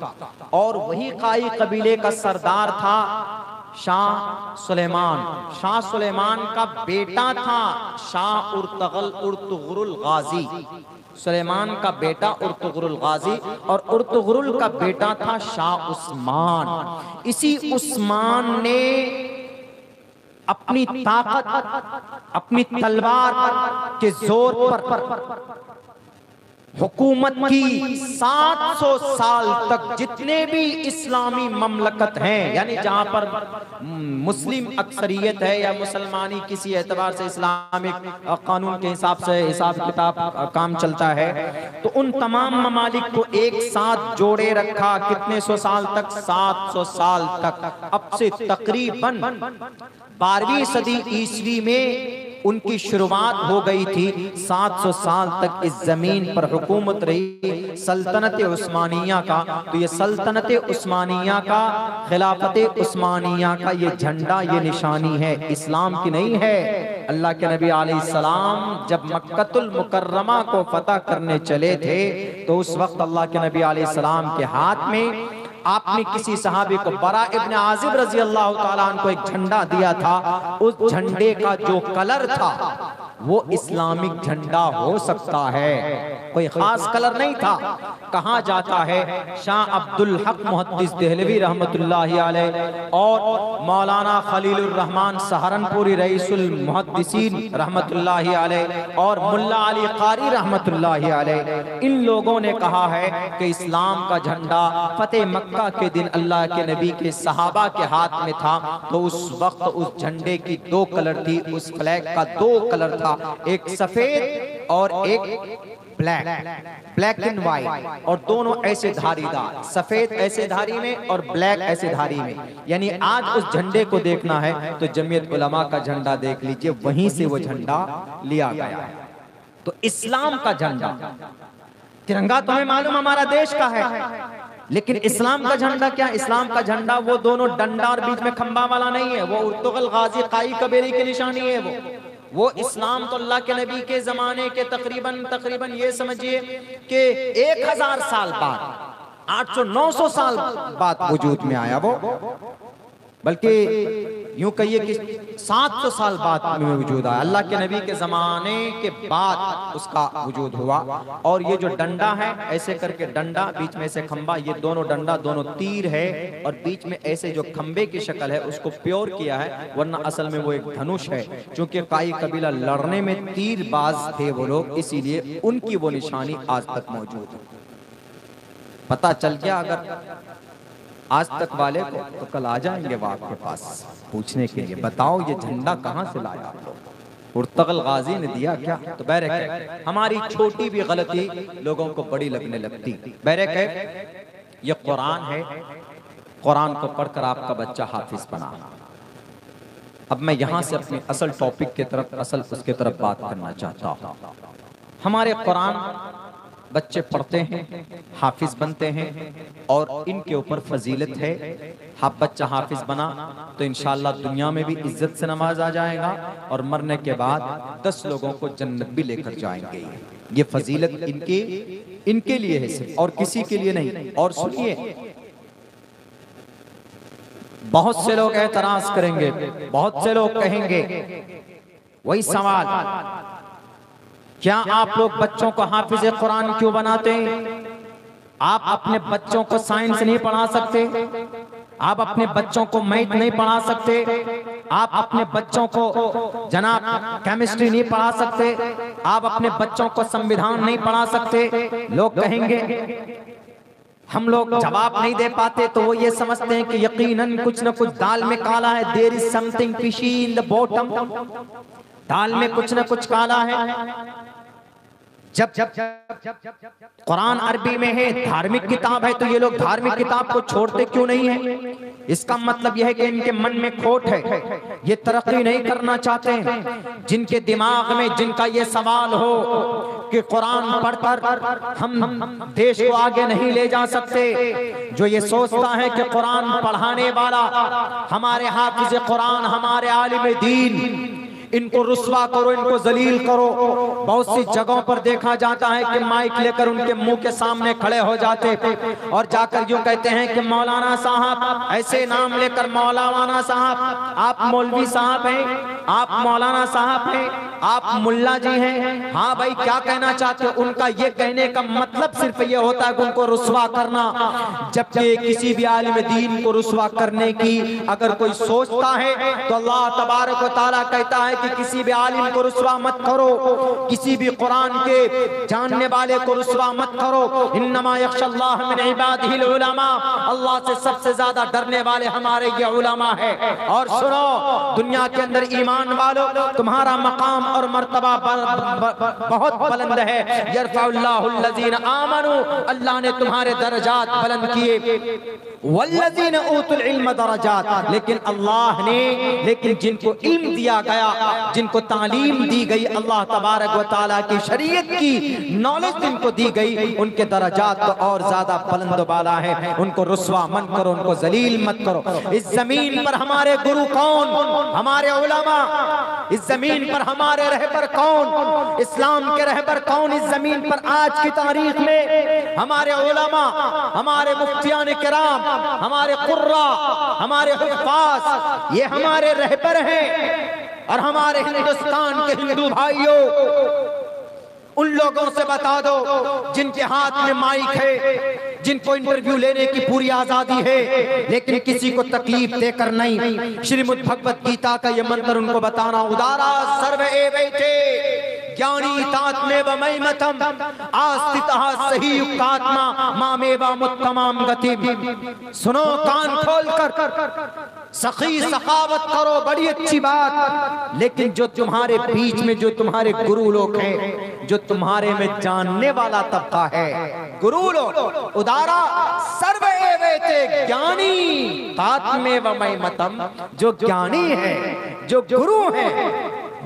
और वही काई कबीले का सरदार था शाह सुलेमान। शाह सुलेमान का बेटा था शाह उर्तुगरुल गाजी, सुलेमान का बेटा उर्तुगरुल गाजी, और उर्तुगरुल का बेटा था शाह उस्मान। इसी उस्मान ने अपनी ताकत, अपनी तलवार के जोर पर हुकूमत की 700 साल तक जितने भी इस्लामी ममलकत हैं, यानी जहां पर मुस्लिम अक्सरियत है या मुसलमानी किसी एतबार से इस्लामिक कानून के हिसाब से हिसाब किताब काम चलता है, तो उन तमाम ममालिक को एक साथ जोड़े रखा। कितने सौ साल तक? 700 साल तक। अब से तकरीबन 12वीं सदी ईस्वी में उनकी शुरुआत हो गई थी। 700 साल तक इस जमीन पर हुकूमत रही सल्तनत उस्मानिया का। तो ये सल्तनत उस्मानिया का, खिलाफत उस्मानिया का ये झंडा, ये निशानी है, इस्लाम की नहीं है। अल्लाह के नबी अलैहिस्सलाम जब मक्कतुल मुकर्रमा को फतह करने चले थे तो उस वक्त अल्लाह के नबी अलैहिस्सलाम के हाथ में आपने किसी सहाबी को, बरा इब्न आजिब रजी अल्लाह ताला अन्हु को, एक झंडा दिया था। उस झंडे का जो कलर था वो इस्लामिक झंडा हो सकता है, कोई खास कलर नहीं था। कहा जाता है शाह अब्दुल हक मुहद्दिस देहलवी रहमतुल्लाहि अलैह और मौलाना खलीलुर रहमान सहारनपुरी रईसुल मुहद्दिसीन रहमतुल्लाहि अलैह और मुल्ला अली कारी रहमतुल्लाहि अलैह, इन लोगों ने कहा है कि इस्लाम का झंडा फतेह मक्का के दिन अल्लाह के नबी के सहाबा के हाथ में था। तो उस वक्त उस झंडे की 2 कलर थी, उस फ्लैग का 2 कलर था, एक सफेद और एक ब्लैक एंड व्हाइट, और दोनों ऐसे धारीदार, सफेद ऐसे धारी में और ब्लैक ऐसे धारी में। यानी आज उस झंडे को देखना है तो जमीयत उलमा का झंडा देख लीजिए, वहीं से वो झंडा लिया गया है। तो इस्लाम का झंडा, तिरंगा तो हमें मालूम हमारा देश का है, लेकिन इस्लाम का झंडा क्या? इस्लाम का झंडा वो दोनों डंडा और बीच में खंबा वाला नहीं है, वो उर्तुगल गाजी काई कबीले की निशानी है। वो इस्लाम तो अल्लाह के नबी के जमाने के तकरीबन ये समझिए कि 1000 साल बाद, 800-900 साल बाद वजूद में आया। बल्कि यूं कहिए कि 700 साल बाद में वजूद आया। अल्लाह के नबी के ज़माने के बाद उसका वजूद हुआ। और ये जो डंडा है, ऐसे करके डंडा, बीच में से खंबा, ये दोनों डंडा दोनों तीर है, और बीच में ऐसे जो खंबे की शक्ल है उसको प्योर किया है, वरना असल में वो एक धनुष है। क्योंकि काई कबीला लड़ने में तीरबाज थे वो लोग, इसीलिए उनकी वो निशानी आज तक मौजूद है। पता चल गया अगर आज तक वाले को, तो कल आ जाएंगे वो आपके पास पूछने के लिए, बताओ ये झंडा कहाँ से लाया आप लोग, उर्तगल गाजी ने दिया क्या? तो बहरकैफ हमारी छोटी भी गलती लोगों को बड़ी लगने लगती। बहरकैफ ये कुरान है, कुरान को पढ़कर आपका बच्चा हाफिज बना। अब मैं यहाँ से अपनी असल टॉपिक की तरफ, असल उसके तरफ बात करना चाहता हूँ। हमारे कुरान बच्चे पढ़ते हैं, हाफिज बनते हैं, और इनके ऊपर फजीलत है। आप बच्चा हाफिज बना तो इंशाअल्लाह दुनिया में भी इज्जत से नवाजा जाएगा, और मरने के बाद 10 लोगों को जन्नत भी लेकर जाएंगे। ये फजीलत इनके लिए है सिर्फ, और किसी के लिए नहीं। और सुनिए, बहुत से लोग एतराज करेंगे, बहुत से लोग कहेंगे वही सवाल, क्या आप लोग बच्चों को हाफिज कुरान क्यों बनाते हैं? आप अपने बच्चों को साइंस नहीं पढ़ा सकते? आप अपने बच्चों को मैथ नहीं पढ़ा सकते? आप अपने बच्चों को जनाब केमिस्ट्री नहीं पढ़ा सकते? आप अपने बच्चों को संविधान नहीं पढ़ा सकते? लोग कहेंगे। हम लोग जवाब नहीं दे पाते तो वो ये समझते हैं कि यकीनन कुछ न कुछ दाल में काला है, there is something fishy in the bottom, दाल में कुछ न कुछ काला है। जब कुरान अरबी में है, धार्मिक किताब है, तो ये लोग धार्मिक किताब को छोड़ते क्यों नहीं है? इसका मतलब यह है कि इनके मन में खोट है, ये तरक्की नहीं करना चाहते हैं। जिनके दिमाग में, जिनका ये सवाल हो कि कुरान पढ़कर हम देश को आगे नहीं ले जा सकते, जो ये सोचता है कि कुरान पढ़ाने वाला, हमारे हाफिज कुरान, हमारे आलिम दीन, इनको रुस्वा करो, इनको जलील करो। बहुत सी जगहों पर देखा जाता है कि माइक लेकर उनके मुंह के सामने खड़े हो जाते और जाकर यूं कहते हैं कि मौलाना साहब, ऐसे नाम लेकर, मौलाना साहब, आप मौलवी साहब हैं, आप मौलाना साहब हैं, आप मुल्ला जी हैं। हाँ भाई, क्या कहना चाहते हो? उनका ये कहने का मतलब सिर्फ ये होता है कि उनको रुस्वा करना। जबकि किसी भी आलिम दीन को रुस्वा करने की अगर कोई सोचता है तो अल्लाह तबारक व तआला कहता है कि किसी भी आलिम को रुस्वा मत करो, किसी भी कुरान के जानने वाले को रुस्वा मत करो। इन्नमा यख्शल्लाह मिन इबादिहिल उलमा, अल्लाह से सबसे ज्यादा डरने वाले हमारे ये उलमा है। और सुनो, दुनिया के अंदर ईमान वालों, तुम्हारा मकाम और मर्तबा बहुत बुलंद है। यरफउल्लाहुल्लज़ीना आमनू, अल्लाह ने तुम्हारे दर्जात बुलंद किए, वल्लज़ीना ऊतुल इल्म दरजात, लेकिन अल्लाह ने, लेकिन जिनको इल्म दिया गया, जिनको तालीम दी गई, अल्लाह तबारक व तआला की शरीयत की नॉलेज जिनको दी गई, उनके दर्जात तो और ज्यादा बुलंद वाला है। उनको रुस्वा मत करो, उनको जलील मत करो। इस जमीन पर हमारे गुरु कौन? हमारे उलमा। इस जमीन पर हमारे रहबर कौन? इस्लाम के रहबर कौन? इस जमीन पर आज की तारीख में हमारे उलमा, हमारे मुफ्तियान किराम, हमारे कुर्रा, हमारे हुफ़ाज़, ये हमारे रहबर हैं। और हमारे हिंदुस्तान के हिंदू भाइयों, उन लोगों से बता दो जिनके हाथ में माइक है, जिनको इंटरव्यू लेने की पूरी आजादी है, लेकिन किसी को तकलीफ देकर नहीं। श्रीमद् भगवत गीता का ये मंत्र उनको बताना, उदारा सर्व एवैते ज्ञानी तात्मेव मयमतम आस्तितः सही युक्तात्मा मामेवा मुत्तमाम गतिम। सुनो कान खोलकर, सखी सखावत करो, बड़ी अच्छी बात, लेकिन जो तुम्हारे बीच में जो तुम्हारे गुरु लोग हैं, जो तुम्हारे में जानने वाला तबका है, गुरु लोग, उदारा सर्व एवैते ज्ञानी तात्मेव मयमतम, जो ज्ञानी है, जो गुरु है,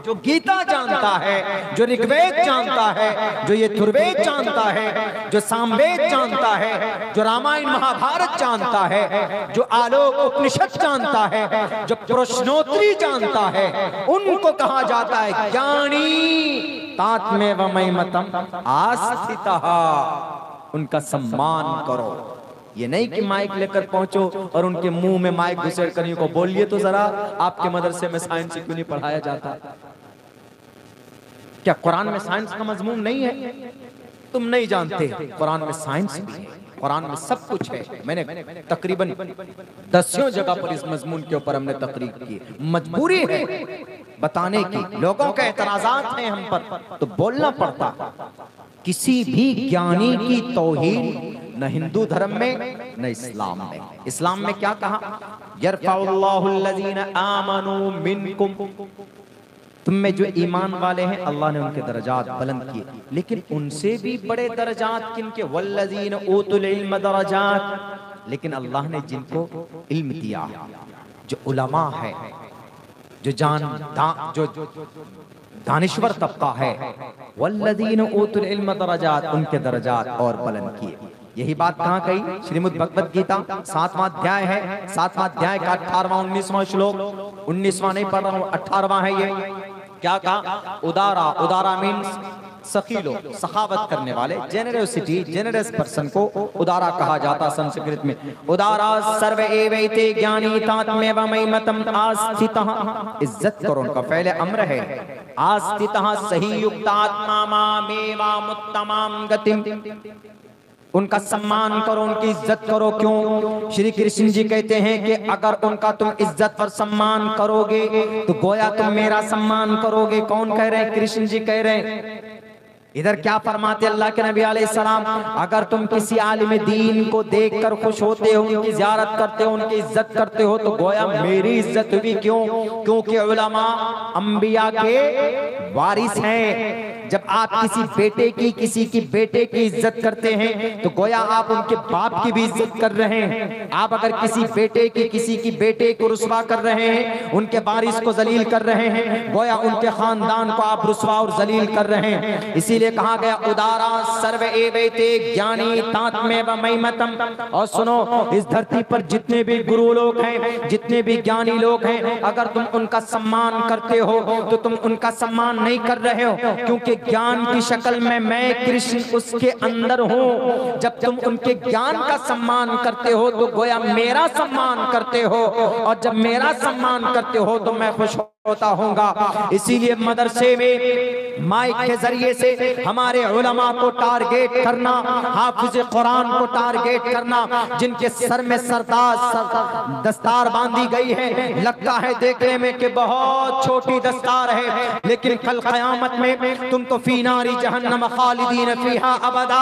जो गीता जानता है, जो ऋग्वेद जानता है, जो ये यजुर्वेद जानता है, जो सामवेद जानता है, जो रामायण महाभारत जानता है, जो आलोक उपनिषद जानता है, जो प्रश्नोत्तरी जानता है, उनको कहा जाता है ज्ञानी तात्मेव मयमतम आस्थितः। उनका सम्मान करो, ये नहीं कि माइक लेकर पहुंचो और उनके मुंह में माइक घुसेड़ कर को बोलिए तो जरा आपके मदरसे में साइंस क्यों नहीं पढ़ाया जाता? क्या कुरान में साइंस का मजमून नहीं है? तुम नहीं जानते, कुरान में साइंस भी है, कुरान में सब कुछ है। मैंने तकरीबन 10 जगह पर इस मजमून के ऊपर हमने तकरीर की। मजबूरी है बताने की, लोगों के एतराजात हैं हम पर, तो बोलना पड़ता। किसी भी ज्ञानी की तौहीन न हिंदू धर्म में न इस्लाम में। इस्लाम में क्या कहा? यरफाउल्लाहुल्लज़ीना आमनू मिनकुम, तुम में जो ईमान वाले हैं अल्लाह ने उनके दर्जात बुलंद किए, लेकिन उनसे भी बड़े दर्जात किनके? वल्लज़ीना ऊतुल इल्म दरजात, लेकिन अल्लाह ने जिनको इल्म दिया, जो उलमा है, जो दानिश्वर तबका है, वल्लज़ीना ऊतुल इल्म दरजात, उनके दर्जात और बुलंद किए। यही बात कहाँ कही? श्रीमद् भगवद गीता 7वां अध्याय है, 7वां अध्याय का 18वां 19वां श्लोक, 19वां नहीं पढ़ रहा हूँ, 18वां है ये। क्या कहा? उदारा, उदारा मीन्स सखी लोग, सखावत करने वाले, जेनरसिटी, जेनरस पर्सन को उदारा कहा जाता संस्कृत में। उदारा सर्व एवैते ज्ञानी तात्मेव मयिमतम आस्थितः, इज्जत करो उनका, पहले अम्र है। आस्थितः सही युक्तात्मा मामेवामुत्तमां गतिम, उनका सम्मान करो, उनकी इज्जत करो। क्यों? श्री कृष्ण जी कहते हैं कि अगर उनका तुम इज्जत और सम्मान करोगे तो गोया तुम मेरा सम्मान करोगे। कौन कह रहे हैं? कृष्ण जी कह रहे हैं। इधर क्या फरमाते अल्लाह के नबी अलैहिस्सलाम? अगर तुम किसी आलिम दीन को देखकर खुश होते हो, उनकी ज़ियारत करते हो, उनकी इज्जत करते हो, तो गोया मेरी इज्जत हुई। क्यों? क्योंकि उलमा अंबिया के वारिस हैं। जब आप किसी बेटे की, किसी की बेटे की इज्जत करते हैं तो गोया आप उनके बाप की भी इज्जत कर रहे हैं। आप अगर किसी बेटे की, किसी की बेटे को रुस्वा कर रहे हैं, उनके वारिस को जलील कर रहे हैं, गोया उनके खानदान को आप रुस्वा और जलील कर रहे हैं। इसीलिए कहा गया उदारा सर्व एवैते ज्ञानी तात्मेव मयिमतम। और सुनो, इस धरती पर जितने भी गुरु लोग हैं, जितने भी ज्ञानी लोग हैं, अगर तुम उनका सम्मान करते हो तो तुम उनका सम्मान नहीं कर रहे हो, क्योंकि ज्ञान की शक्ल में मैं कृष्ण उसके अंदर हूँ। जब तुम उनके ज्ञान का सम्मान करते हो तो गोया मेरा सम्मान करते हो, और जब मेरा सम्मान करते हो तो मैं खुश होता होऊंगा। इसीलिए मदरसे में माइक के जरिए से हमारे उलमा को टारगेट करना, हाफिज कुरान को टारगेट करना, जिनके सर में सरताज दस्तार बांधी गई है, लगता है देखने में कि बहुत छोटी दस्तार है, लेकिन कल क़यामत में तुम तो फी नारी जहन्नम खालिदीन फीहा अबदा,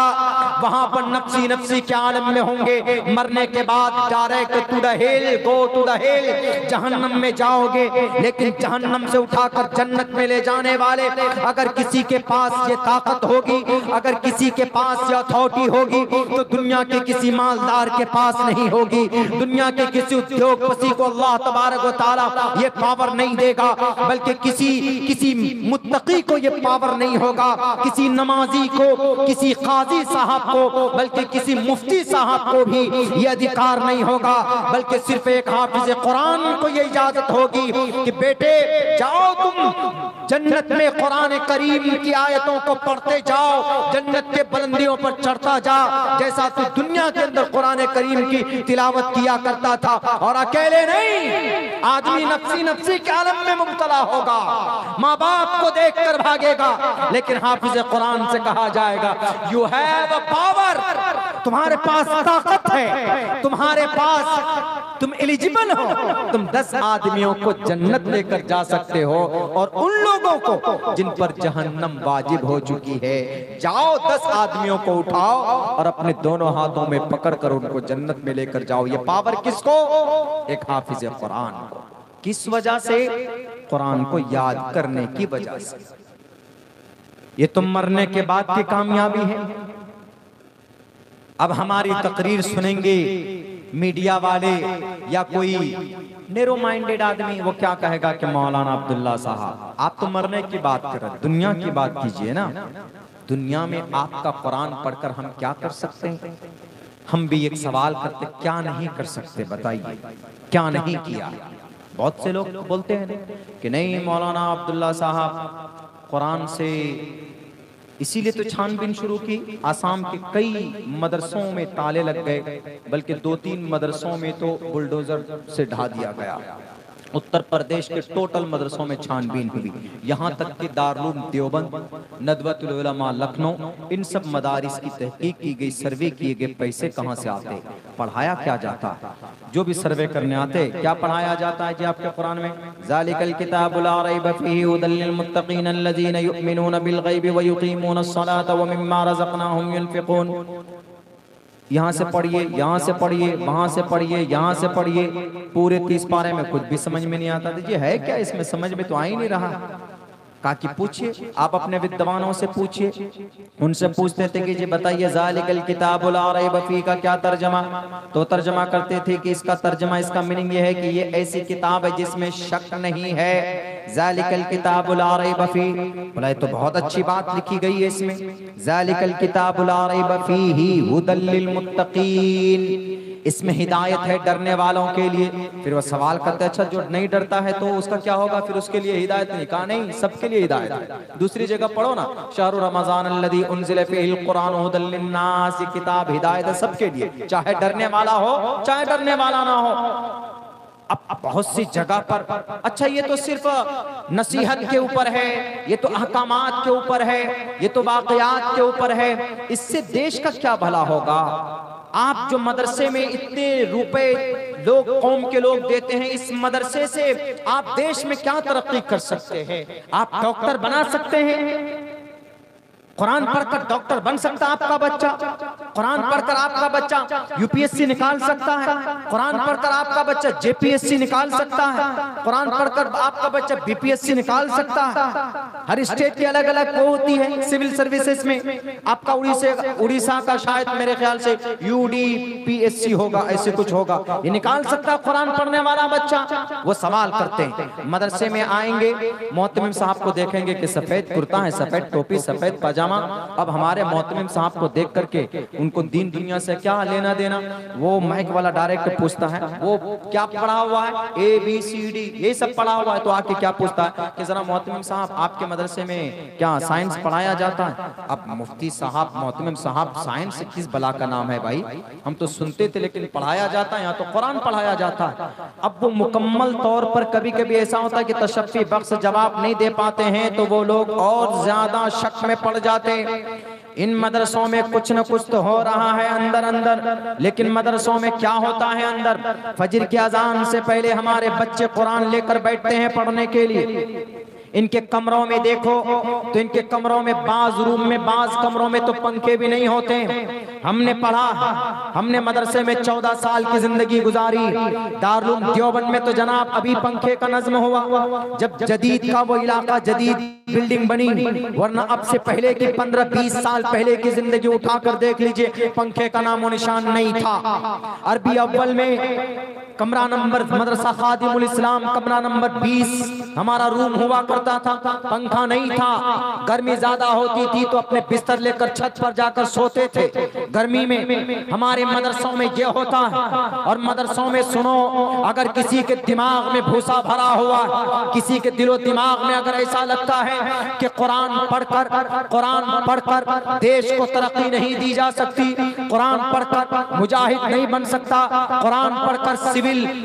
वहां पर नफ्सी नफ्सी के आलम में होंगे। मरने के बाद direct to the hell, go to the hell, जहन्नम में जाओगे। लेकिन जहन्नम से उठाकर जन्नत में ले जाने वाले अगर किसी के पास ये ताकत होगी, अगर किसी के पास ये अथॉरिटी होगी, तो दुनिया के किसी मालदार के पास नहीं होगी। दुनिया के किसी उद्योगपति को अल्लाह तबारक व तआला ये पावर नहीं देगा, बल्कि किसी मुत्तकी को ये पावर नहीं होगा, किसी नमाजी को, किसी काजी साहब को, बल्कि किसी मुफ्ती साहब को भी ये अधिकार नहीं होगा, बल्कि सिर्फ एक हाफिज कुरान को ये इजाजत होगी कि बेटे जाओ तुम जन्नत में कुरान करीम की आयतों को पढ़ते जाओ, जन्नत के बुलंदियों पर चढ़ता जा, जैसा तू दुनिया के अंदर कुरान करीम की तिलावत किया करता था। और अकेले नहीं, आदमी नफ्सी नफ्सी के आलम में मुब्तला होगा, माँ बाप को देखकर भागेगा, लेकिन हाफिज कुरान से कहा जाएगा यू हैव अ पावर, तुम्हारे पास ताकत है, तुम्हारे पास, तुम एलिजिबल हो, तुम 10 आदमियों को जन्नत लेकर जा सकते हो, और उन लोगों को जिन पर जहन्नम वाजिब हो चुकी है, जाओ 10 आदमियों को उठाओ और अपने दोनों हाथों में पकड़कर उनको जन्नत में लेकर जाओ। ये पावर किसको? एक हाफिज कुरान को। किस वजह से? कुरान को याद करने की वजह से। ये तुम मरने के बाद की कामयाबी है। अब हमारी तकरीर सुनेंगे मीडिया वाले या कोई नेरो माइंडेड आदमी, वो क्या कहेगा कि मौलाना अब्दुल्ला साहब आप तो मरने की बात कर रहे हैं, दुनिया की बात कीजिए ना। दुनिया में आपका कुरान पढ़कर हम क्या कर सकते हैं? हम भी एक सवाल करते, क्या नहीं कर सकते बताइए, क्या नहीं किया? बहुत से लोग बोलते हैं कि नहीं मौलाना अब्दुल्ला साहब कुरान से इसीलिए तो छानबीन शुरू की। आसाम के कई मदरसों में ताले लग गए, बल्कि 2-3 मदरसों में तो बुलडोजर से ढा दिया गया। उत्तर प्रदेश के टोटल मदरसों में छानबीन हुई, यहाँ तक कि दारुल देवबंद, नदवतुल उलमा लखनऊ, इन सब मदारिस की तहकीक की गई, सर्वे किए गए। पैसे कहाँ से आते, पढ़ाया क्या जाता? जो भी सर्वे करने आते, क्या पढ़ाया जाता है जी आपके कुरान में? ज़ालिकल किताबु ला रैब फीहि हुदल लिल मुत्तकीन अल्लज़ीना युमिनूना बिल गैबि व युकीमूना अस्सलाता व मिम्मा रज़क़नाहुम युनफ़िक़ून। यहाँ से पढ़िए, यहाँ से पढ़िए, वहां से पढ़िए, यहाँ से पढ़िए, पूरे 30 पारे में कुछ भी समझ में नहीं आता। दीजिए है क्या इसमें, समझ में तो आ ही नहीं रहा। कहा कि पूछिए, आप अपने विद्वानों से पूछिए। उनसे पूछते थे कि जी बताइए ज़ालिकल किताबु ला रैब फीहि का क्या तर्जमा? तो तर्जमा करते थे कि इसका तर्जमा, इसका मीनिंग ये है कि ये ऐसी किताब है जिसमें शक नहीं है। ज़ालिकल किताबु ला रैब फीहि, बोला तो बहुत अच्छी बात लिखी गई है इसमें। ज़ालिकल किताबु ला रैब फीहि हुदल लिल मुत्तकीन, इसमें हिदायत है डरने वालों के लिए। फिर वो सवाल करते, अच्छा जो नहीं डरता है तो उसका क्या होगा? फिर उसके लिए हिदायत नहीं? कहा नहीं, सबके लिए हिदायत है। दूसरी जगह पढ़ो ना, शहरु रमज़ान अल्लज़ी उन्ज़िला फ़ीहिल क़ुरआन हुदल लिन्नास, ये किताब हिदायत है सबके लिए, चाहे डरने वाला हो चाहे डरने वाला ना हो। अब बहुत सी जगह पर, अच्छा ये तो सिर्फ नसीहत के ऊपर है, ये तो अहकामात के ऊपर है, ये तो वाक़यात के ऊपर है, इससे देश का क्या भला होगा? आप जो मदरसे में इतने रुपए लोग, कौम के लोग देते हैं, इस मदरसे से आप देश में क्या तरक्की कर सकते हैं? आप डॉक्टर बना सकते हैं, कुरान पढ़कर डॉक्टर बन सकता है आपका बच्चा, कुरान पढ़कर आपका बच्चा यूपीएससी निकाल सकता है, कुरान पढ़कर आपका बच्चा जेपीएससी निकाल सकता है, कुरान पढ़कर आपका बच्चा बीपीएससी निकाल सकता है। हर स्टेट की अलग अलग वो होती है सिविल सर्विसेज में। आपका उड़ीसा का शायद मेरे ख्याल से यूडीपीएससी होगा, ऐसे कुछ होगा, ये निकाल सकता है कुरान पढ़ने वाला बच्चा। वो सवाल करते हैं, मदरसे में आएंगे, मोहतमिम साहब को देखेंगे कि सफेद कुर्ता है, सफेद टोपी, सफेद पजामा। अब हमारे मोहतमिम साहब को देख करके उनको दीन दुनिया से क्या लेना देना? वो माइक वाला डायरेक्ट पूछता है, वो क्या पढ़ा हुआ है? ABCD ये सब पढ़ा हुआ है। तो आके क्या पूछता है कि जरा मोहतमिम साहब आपके मदरसे में क्या साइंस पढ़ाया जाता है? अब मुफ्ती साहब, मोहतमिम साहब, साइंस किस बला का नाम है भाई? हम तो सुनते थे लेकिन पढ़ाया जाता है, यहाँ तो कुरान पढ़ाया जाता है। अब वो मुकम्मल तौर पर कभी कभी ऐसा होता है कि तशफ़ी बख्श जवाब नहीं दे पाते हैं, तो वो लोग और ज्यादा शक में पड़ जाते। इन मदरसों में कुछ न कुछ तो हो रहा है अंदर अंदर, लेकिन मदरसों में क्या होता है अंदर? फजर की अजान से पहले हमारे बच्चे कुरान लेकर बैठते हैं पढ़ने के लिए। इनके कमरों में देखो तो इनके कमरों में, बाज रूम में, बाज कमरों में तो पंखे भी नहीं होते। हमने पढ़ा, हमने मदरसे में 14 साल की जिंदगी गुजारी, दारुल देवबंद में तो जनाब अभी पंखे का नज़्म हुआ जब जदीद का वो इलाका, जदीद बिल्डिंग बनी, वरना अब से पहले की 15-20 साल पहले की जिंदगी उठाकर देख लीजिए, पंखे का नामो निशान नहीं था। अरबी अव्वल में कमरा नंबर, मदरसा खादिमुल इस्लाम कमरा नंबर 20 हमारा रूम हुआ करता था, पंखा नहीं था, गर्मी ज्यादा होती थी तो अपने बिस्तर लेकर छत पर जाकर सोते थे गर्मी में। हमारे मदरसों में ये होता है। और मदरसों में सुनो, अगर किसी के दिमाग में भूसा भरा हुआ, किसी के दिलो दिमाग में अगर ऐसा लगता है कि कुरान पढ़कर देश को तरक्की नहीं दी जा सकती, कुरान पढ़कर मुजाहिद नहीं बन सकता, कुरान पढ़कर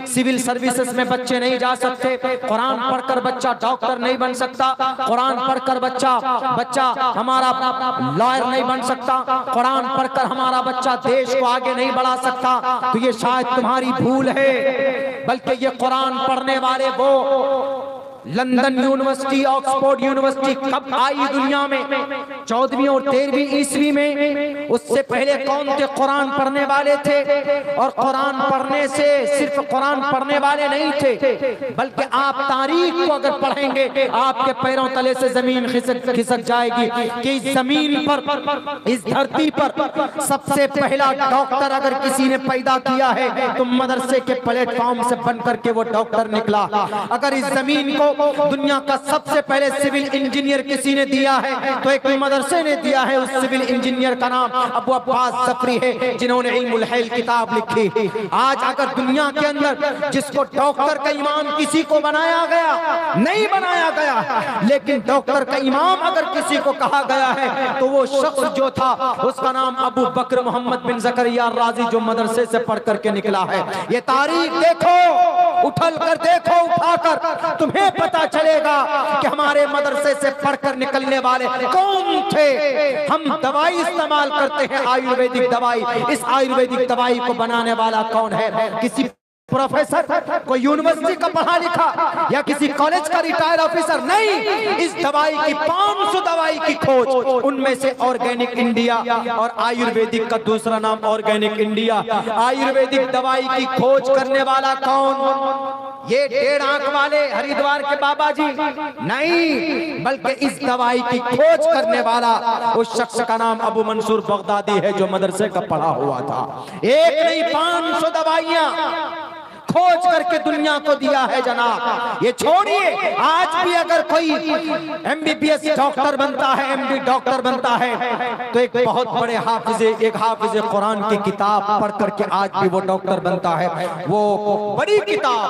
सिविल सर्विसेज में बच्चे नहीं जा सकते, कुरान पढ़कर बच्चा डॉक्टर नहीं बन सकता, कुरान पढ़कर बच्चा हमारा लॉयर नहीं बन सकता, कुरान पढ़कर हमारा बच्चा देश को आगे नहीं बढ़ा सकता, तो ये शायद तुम्हारी भूल है। बल्कि ये कुरान पढ़ने वाले वो लंदन यूनिवर्सिटी, ऑक्सफोर्ड यूनिवर्सिटी कब आई दुनिया में? 14वीं और 13वीं ईस्वी में। उससे पहले कौन थे? कुरान पढ़ने वाले थे। और कुरान पढ़ने से सिर्फ कुरान पढ़ने वाले नहीं थे, बल्कि आप तारीख को अगर पढ़ेंगे आपके पैरों तले से जमीन खिसक जाएगी कि इस जमीन पर, इस धरती पर सबसे पहला डॉक्टर अगर किसी ने पैदा किया है तो मदरसे के प्लेटफॉर्म से बनकर के वो डॉक्टर निकला। अगर इस जमीन को को दुनिया का सबसे पहले सिविल इंजीनियर किसी ने दिया है तो एक मदरसे ने दिया है। उस सिविल इंजीनियर का नाम अबू अब्बास ज़फ़री है, जिन्होंने इल्मुल हैल किताब लिखी। आज अगर दुनिया के अंदर जिसको डॉक्टर का इमाम किसी को बनाया गया, नहीं बनाया गया, लेकिन डॉक्टर का इमाम अगर किसी को कहा गया है तो वो शख्स जो था उसका नाम अबू बकर मोहम्मद बिन ज़करिया राज़ी, जो मदरसे से पढ़ करके निकला है। ये तारीख देखो, उठल कर देखो, उठाकर तुम्हें पता चलेगा कि हमारे मदरसे से पढ़कर निकलने वाले कौन थे। हम दवाई इस्तेमाल करते हैं, आयुर्वेदिक दवाई। इस आयुर्वेदिक दवाई को बनाने वाला कौन है? किसी प्रोफेसर, कोई यूनिवर्सिटी का पढ़ा लिखा या किसी कॉलेज का रिटायर्ड ऑफिसर नहीं। इस दवाई की 500 दवाई की खोज, उनमें से ऑर्गेनिक इंडिया और आयुर्वेदिक का दूसरा नाम ऑर्गेनिक इंडिया। आयुर्वेदिक दवाई की खोज करने वाला कौन? ये 1.5 आंख वाले हरिद्वार के बाबा जी नहीं, बल्कि इस दवाई की खोज करने वाला उस शख्स का नाम अबू मंसूर बगदादी है, जो मदरसे का पढ़ा हुआ था। एक नहीं 500 दवाइयां खोज करके दुनिया को दिया है जनाब। ये छोड़िए, आज भी अगर कोई MBBS डॉक्टर बनता है, MD डॉक्टर बनता है, तो एक बहुत बड़े एक हाफिज कुरान की किताब पढ़ करके आज भी वो डॉक्टर बनता है। वो बड़ी किताब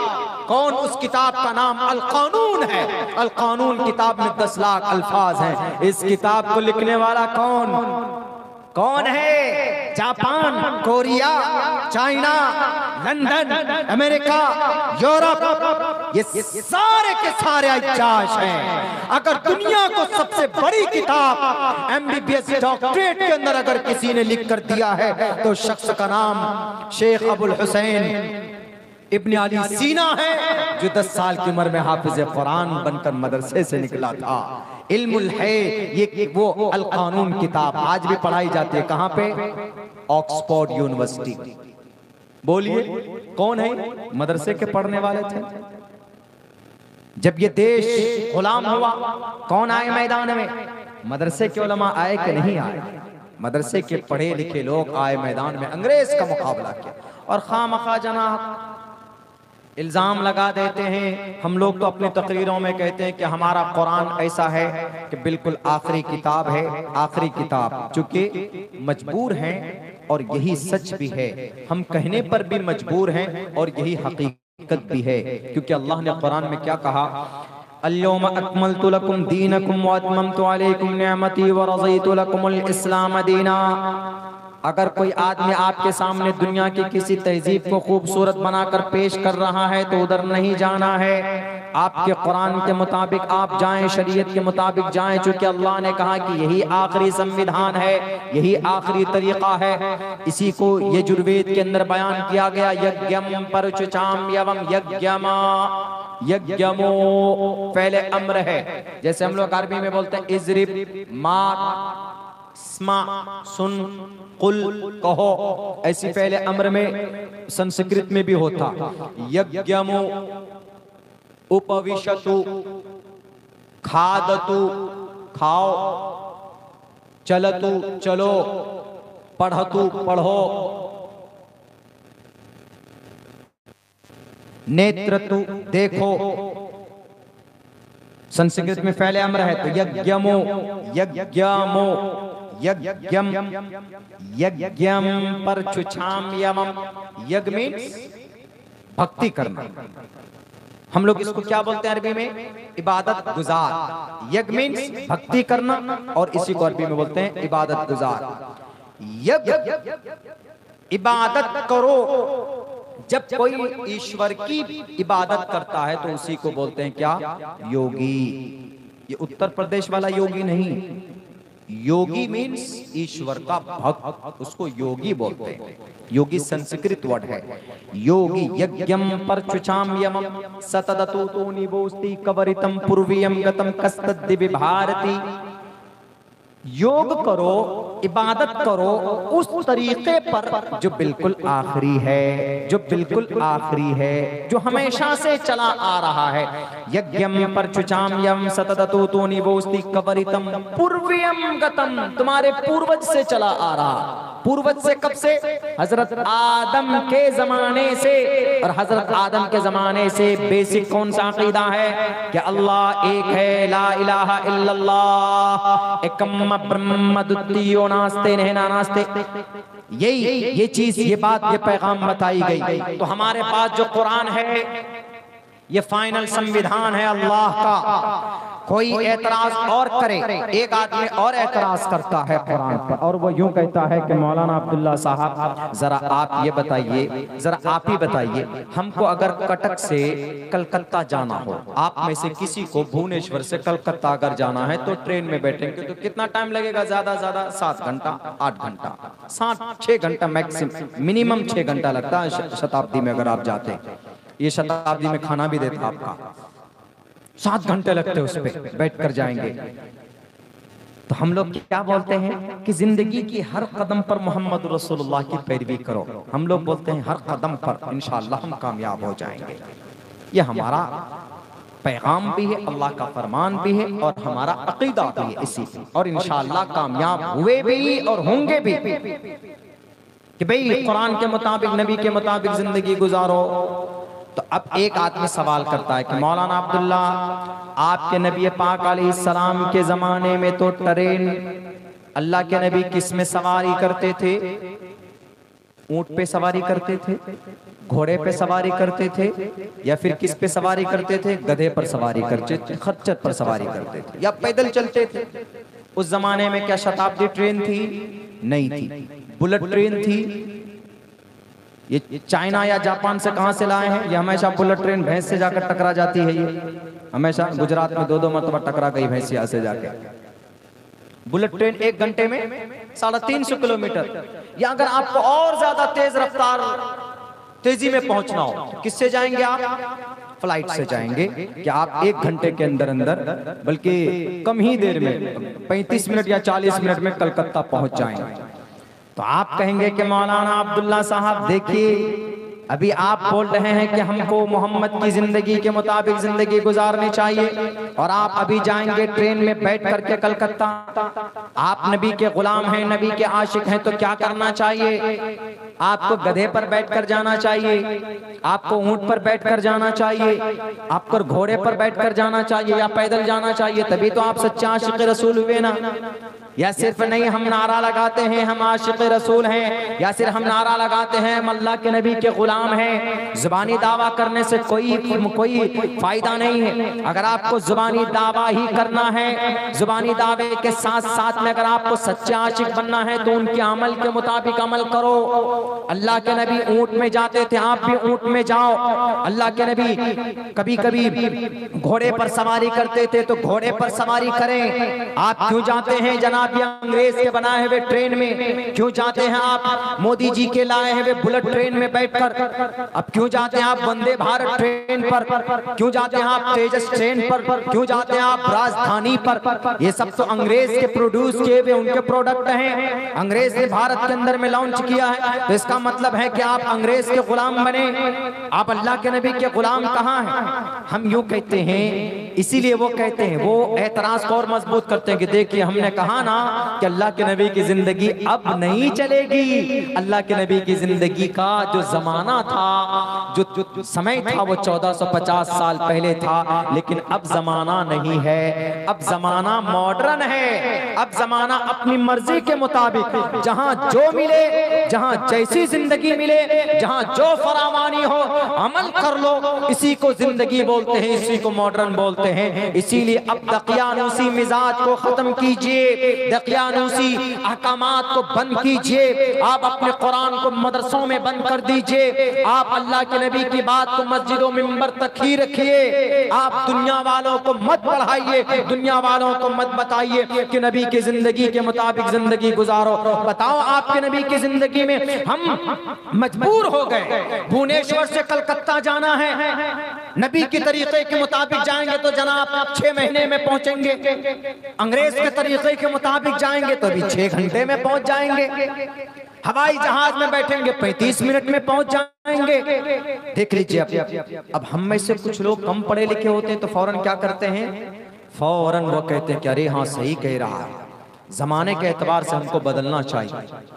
कौन? उस किताब का नाम अल कानून है। अल कानून किताब में 10 लाख अल्फाज हैं। इस किताब को लिखने वाला कौन है? Japan, Korea, China, London, America, Europe, ये सारे के सारे अज्जाज हैं। अगर दुनिया को सबसे बड़ी किताब MBBS डॉक्टरेट के अंदर अगर किसी ने लिख कर दिया है तो शख्स का नाम शेख अबुल हुसैन इब्न अली सीना है, जो 10 साल की उम्र में हाफिज कुरान बनकर मदरसे से निकला था। इल्मुल है ये वो अल कानून किताब आज भी पढ़ाई जाती है। कहाँ पे? Oxford university. बोलिए कौन है? मदरसे के पढ़ने वाले थे। जब ये देश गुलाम हुआ, कौन आए मैदान में? मदरसे के उलमा आए कि नहीं आए? मदरसे के पढ़े लिखे लोग आए मैदान में, अंग्रेज का मुकाबला किया। और खामखा जनाब इल्जाम लगा देते हैं। हम लोग तो अपनी तकरीरों में कहते हैं कि हमारा कुरान ऐसा है कि बिल्कुल आखिरी किताब है, आखिरी किताब, चूंकि मजबूर हैं और यही सच भी है। हम कहने पर भी मजबूर हैं और यही हकीकत भी है, क्योंकि अल्लाह ने कुरान में क्या कहा? अल-यौम अकमलतु लकुम दीनकुम व अतममतु अलैकुम निअमती व रज़ीतु लकुमुल इस्लाम दीना। अगर कोई आदमी आपके सामने दुनिया की किसी तहजीब को खूबसूरत बनाकर पेश कर रहा है तो उधर नहीं जाना है। आपके कुरान के मुताबिक आप जाएं, शरीयत के मुताबिक जाएं, चूंकि अल्लाह ने कहा कि यही आखिरी संविधान है, यही आखिरी तरीका है। इसी को यजुर्वेद के अंदर बयान किया गया, यज्ञम परचुचाम यवम यज्ञमा। यज्ञमो पहले अम्र है, जैसे हम लोग अरबी में बोलते हैं इजरिब, मार, स्मा, सुन, कुल, कहो, ऐसी पहले अम्र में संस्कृत में भी होता। यज्ञमो, उपविशतु, खादतु, खाओ, चलतु, चलो, पढ़तु, पढ़ो, नेत्रतु, देखो। संस्कृत में पहले अम्र है तो यज्ञमो, यज्ञमो, यज्ञम, यज्ञम परचुचाम यमम। यज्ञ मीन्स भक्ति करना। हम लोग इसको क्या बोलते हैं अरबी में? इबादत गुजार। यज्ञ मीन्स भक्ति करना और इसी को अरबी में बोलते हैं इबादत गुजार। यज्ञ इबादत करो। जब कोई ईश्वर की इबादत करता है तो उसी को बोलते हैं क्या? योगी। ये उत्तर प्रदेश वाला योगी नहीं। योगी मीन्स ईश्वर का भक्त, उसको योगी बोलते हैं। योगी संस्कृत वर्ड है। योगी यज्ञम परचुचाम यमम सतदतु तो निबोस्ति कवरितम पूर्वियम गतम कस्तद्दिवि भारती। योग करो, इबादत करो उस तरीके पर जो बिल्कुल आखिरी है, जो बिल्कुल आखिरी है, जो हमेशा से चला आ रहा है। यज्ञम परचुचाम यम सतदतु तो निबोस्ति कवरितम पूर्वियम गतम, तुम्हारे पूर्वज से चला आ रहा। पूर्वज से कब से? हजरत आदम के जमाने से। और हजरत आदम के जमाने से बेसिक कौन सा अकीदा है कि अल्लाह एक है, ला इलाहा इल्लल्लाह, एकम ब्रह्म द्वितीयो नास्ते नहना नास्ते। यही ये चीज, ये बात, ये पैगाम बताई गई। तो हमारे पास जो कुरान है ये फाइनल संविधान है अल्लाह का। कोई एतराज और करे, एक आदमी और एतराज करता है कुरान पर, और वो यूं कहता है कि मौलाना अब्दुल्ला साहब जरा आप ये बताइए, जरा आप ही बताइए, हमको अगर कटक से कलकत्ता जाना हो, आप में से किसी को भुवनेश्वर से कलकत्ता अगर जाना है तो ट्रेन में बैठेंगे तो कितना टाइम लगेगा? ज्यादा ज्यादा 7 घंटा, 8 घंटा, 6 घंटा मैक्सिमम, मिनिमम 6 घंटा लगता है शताब्दी में अगर आप जाते हैं। ये शताब्दी में खाना भी देता आपका, 7 घंटे लगते उस पे बैठ कर जाएंगे। तो हम लोग क्या बोलते हैं कि जिंदगी की हर कदम पर मोहम्मद रसूलुल्लाह की पैरवी करो। हम लोग बोलते हैं हर कदम पर इंशाअल्लाह हम कामयाब हो जाएंगे। ये हमारा पैगाम भी है, अल्लाह का फरमान भी है, और हमारा अकीदा भी है इसी। और इंशाअल्लाह कामयाब हुए भी और होंगे भी कि भाई कुरान के मुताबिक, नबी के मुताबिक जिंदगी गुजारो। तो अब एक आदमी सवाल करता है कि मौलाना अब्दुल्ला, आपके नबी पाक अलैहिस्सलाम के जमाने में तो ट्रेन, अल्लाह के नबी किस में सवारी करते थे? ऊंट पे सवारी करते थे, घोड़े पे सवारी करते थे, या फिर किस पे सवारी करते थे? गधे पर सवारी करते थे, खच्चर पर सवारी करते थे, या पैदल चलते थे? उस जमाने में क्या शताब्दी ट्रेन थी? नहीं थी। बुलेट ट्रेन थी। ये चाइना या जापान से कहां से लाए हैं? ये हमेशा बुलेट ट्रेन भैंस से जाकर टकरा जाती है। ये हमेशा गुजरात में 2-2 मरतबा टकरा गई भैंसिया से जाके। बुलेट ट्रेन 1 घंटे में 350 किलोमीटर। या अगर आपको और ज्यादा तेज रफ्तार, तेजी में पहुंचना हो, किससे जाएंगे आप? फ्लाइट से जाएंगे कि आप 1 घंटे के अंदर अंदर, बल्कि कम ही देर में 35 मिनट या 40 मिनट में कलकत्ता पहुंच जाएंगे। तो आप कहेंगे कि मौलाना अब्दुल्ला साहब देखिए, अभी आप बोल रहे हैं कि हमको मोहम्मद की जिंदगी के मुताबिक जिंदगी गुजारनी चाहिए, और आप अभी जाएंगे ट्रेन में बैठ करके कलकत्ता। आप नबी के गुलाम हैं, नबी के आशिक हैं, तो क्या करना चाहिए? आपको गधे पर बैठकर जाना चाहिए, आपको ऊंट पर बैठकर जाना चाहिए, आपको घोड़े पर बैठकर जाना चाहिए, या पैदल जाना चाहिए? तभी तो आप सच्चे आशिक रसूल हुए ना। या सिर्फ नहीं हम नारा लगाते हैं हम आशिक रसूल हैं, या सिर्फ हम नारा लगाते हैं हम अल्लाह के नबी के गुलाम हैं। जुबानी दावा करने से कोई फायदा नहीं है। अगर आपको जुबानी दावा ही करना है, जुबानी दावे के साथ साथ में अगर आपको सच्चा आशिक बनना है तो उनके अमल के मुताबिक अमल करो। अल्लाह के नबी ऊंट में जाते थे, आप भी ऊंट में जाओ। अल्लाह के नबी कभी कभी घोड़े पर सवारी करते थे तो घोड़े पर सवारी करें। आप क्यों जाते हैं जनाब अंग्रेज के बनाए हुए ट्रेन में? क्यों जाते हैं आप मोदी जी के लाए हुए बुलेट ट्रेन में बैठकर? अब क्यों जाते हैं आप वंदे भारत ट्रेन पर? क्यों जाते हैं आप तेजस ट्रेन पर? क्यों जाते हैं आप राजधानी पर? ये सब तो अंग्रेज के प्रोड्यूस किए हुए उनके प्रोडक्ट हैं, अंग्रेज ने भारत के अंदर में लॉन्च किया है। तो इसका मतलब है कि आप अंग्रेज के गुलाम बने, आप अल्लाह के नबी के गुलाम कहाँ हैं? हम यूं कहते हैं, इसीलिए वो कहते हैं, वो एतराज को और मजबूत करते हैं कि देखिए हमने कहा ना कि अल्लाह के नबी की जिंदगी अब नहीं चलेगी। अल्लाह के नबी की जिंदगी का जो जमाना था, जो समय था, वो 1450 साल पहले था। लेकिन अब जमाना नहीं है, अब जमाना मॉडर्न है। अब जमाना अपनी मर्जी के मुताबिक जहां जो मिले, जहां जैसी जिंदगी मिले, जहां जो फरावानी हो अमल कर लो, इसी को जिंदगी बोलते हैं, इसी को मॉडर्न बोलते हैं। इसीलिए अब दकियानूसी मिजाज को खत्म कीजिए, दकियानूसी अहकामात को बंद कीजिए। आप अपने कुरान को मदरसों में बंद कर दीजिए। आप अल्लाह के नबी की बात को मस्जिदों मिंबर तक ही रखिए। आप दुनिया वालों को मत पढ़ाइए, दुनिया वालों को मत बताइए कि नबी की जिंदगी के मुताबिक जिंदगी गुजारो। बताओ आपके नबी की जिंदगी में हम मजबूर हो गए, भुवनेश्वर से कलकत्ता जाना है, नबी के तरीके के मुताबिक जाएंगे तो जनाब 6 महीने में पहुंचेंगे, अंग्रेज के तरीके के मुताबिक जाएंगे तो अभी 6 घंटे में पहुंच जाएंगे, हवाई जहाज में बैठेंगे 35 मिनट में पहुंच जाएंगे। देख लीजिए अब हम में से कुछ लोग कम पढ़े लिखे होते हैं तो फौरन क्या करते हैं? फौरन वो कहते हैं कि अरे हाँ सही कह रहा है, जमाने के एतबार से हमको बदलना चाहिए।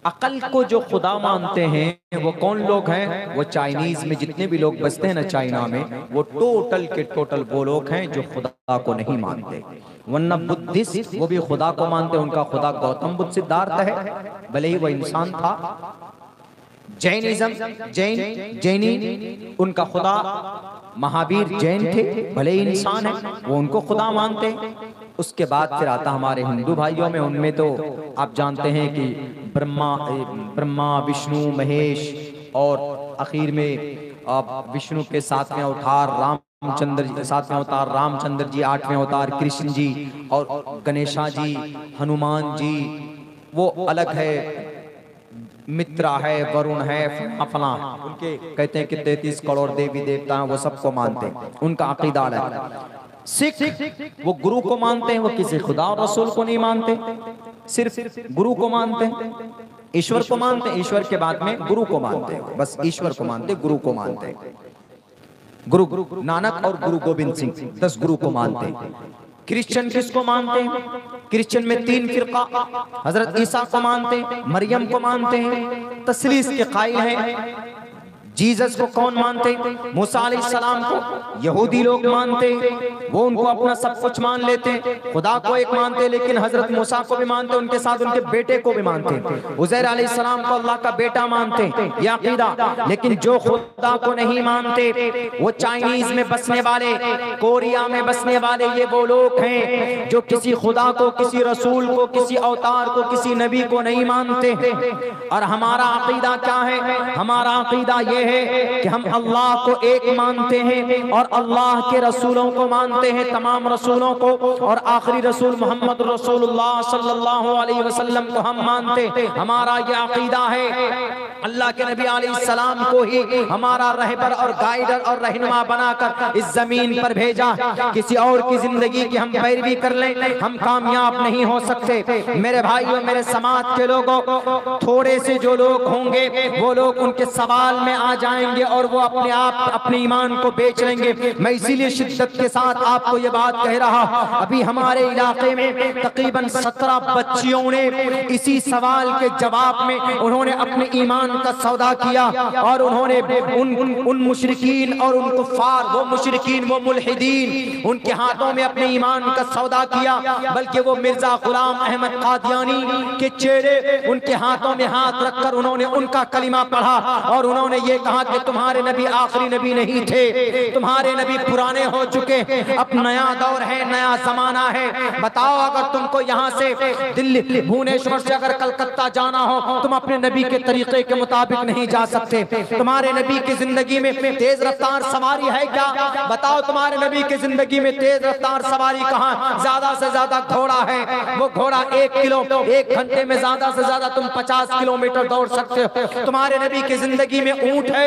अकल को जो खुदा मानते हैं वो कौन लोग हैं? वो चाइनीज में जितने भी लोग बसते हैं ना चाइना में, वो टोटल के टोटल वो लोग हैं जो खुदा को नहीं मानते। वरना बुद्धिस्ट वो भी खुदा को मानते, उनका खुदा गौतम बुद्ध सिद्धार्थ है, भले ही वो इंसान था। जैनिज्म जैनी उनका खुदा महावीर जैन थे, भले ही इंसान है, वो उनको खुदा मानते। उसके बाद फिर आता हमारे हिंदू भाइयों में, उनमें तो आप जानते हैं कि ब्रह्मा विष्णु महेश और आखिर में आप विष्णु के 7वें अवतार रामचंद्र जी, 7वें अवतार रामचंद्र जी, 8वें अवतार कृष्ण जी और गणेशा जी, हनुमान जी वो अलग है, मित्रा है, वरुण है, फला उनके कहते हैं कि 33 करोड़ देवी देवता हैं, वो सबको मानते हैं, उनका अकीदा अलग है। सिख वो गुरु को मानते हैं, वो किसी खुदा और रसूल को नहीं मानते, सिर्फ गुरु को मानते हैं, ईश्वर को मानते हैं, ईश्वर के बाद में गुरु को मानते हैं, बस ईश्वर को मानते, गुरु को मानते। गुरु नानक और गुरु गोविंद सिंह 10 गुरु को मानते। क्रिश्चियन किसको मानते हैं? क्रिश्चियन में 3 फिरका, हजरत ईसा को मानते हैं, मरियम को मानते हैं, तस्लीस के कायल हैं। जीसस को कौन मानते? मूसा अलैहिस्सलाम को यहूदी लोग मानते, वो उनको अपना सब कुछ मान लेते। खुदा को एक मानते, लेकिन हजरत मूसा को भी मानते, उनके साथ उनके बेटे को भी मानते। उज़ैर अलैहिस्सलाम को अल्लाह का बेटा मानते, यह अकीदा। लेकिन जो खुदा को नहीं मानते वो चाइनीज में बसने वाले, कोरिया में बसने वाले, ये वो लोग हैं जो किसी खुदा को, किसी रसूल को, किसी अवतार को, किसी नबी को नहीं मानते। और हमारा अकीदा क्या है? हमारा अकीदा ये है कि हम अल्लाह को एक मानते हैं और अल्लाह के रसूलों को मानते हैं, तमाम रसूलों को, और आखिरी रसूल मोहम्मद रसूलुल्लाह सल्लल्लाहु अलैहि वसल्लम को हम मानते हैं। हमारा यह अकीदा है। अल्लाह के नबी अलैहिस्सलाम को ही हमारा रहबर और गाइडर और रहनुमा बनाकर इस जमीन पर भेजा। किसी और की जिंदगी की हम पैरवी कर लें, हम कामयाब नहीं हो सकते। मेरे भाइयों, मेरे समाज के लोगों, थोड़े से जो लोग होंगे वो लोग उनके सवाल में आ जाएंगे और वो अपने आप अपने ईमान को बेच लेंगे। मैं इसीलिए शिद्दत के साथ आपको ये बात कह रहा। अभी हमारे इलाके में तकरीबन 17 बच्चियों ने इसी सवाल के जवाब में उन्होंने अपने ईमान का सौदा किया और उन्होंने उन मुशरिकीन और उन कुफ्फार, वो मुशरिकीन, वो मुल्हिदीन, उनके हाथों में अपने ईमान का सौदा किया। बल्कि वो मिर्जा गुलाम अहमद कादियानी के चेहरे उनके हाथों में हाथ रखकर उन्होंने उनका कलिमा पढ़ा और उन्होंने ये कहा कि तुम्हारे नबी आखिरी नबी नहीं थे, तुम्हारे नबी पुराने हो चुके, अब नया दौर है, नया जमाना है। बताओ, अगर तुमको यहाँ से दिल्ली, भुवनेश्वर से अगर कलकत्ता जाना हो, तुम अपने नबी के तरीके के मुताबिक नहीं जा सकते। तुम्हारे नबी की जिंदगी में तेज रफ्तार सवारी है क्या? बताओ, तुम्हारे नबी की जिंदगी में तेज रफ्तार सवारी कहाँ? ज्यादा से ज्यादा घोड़ा है, वो घोड़ा 1 घंटे में ज्यादा से ज्यादा तुम 50 किलोमीटर दौड़ सकते हो। तुम्हारे नबी की जिंदगी में ऊंट है,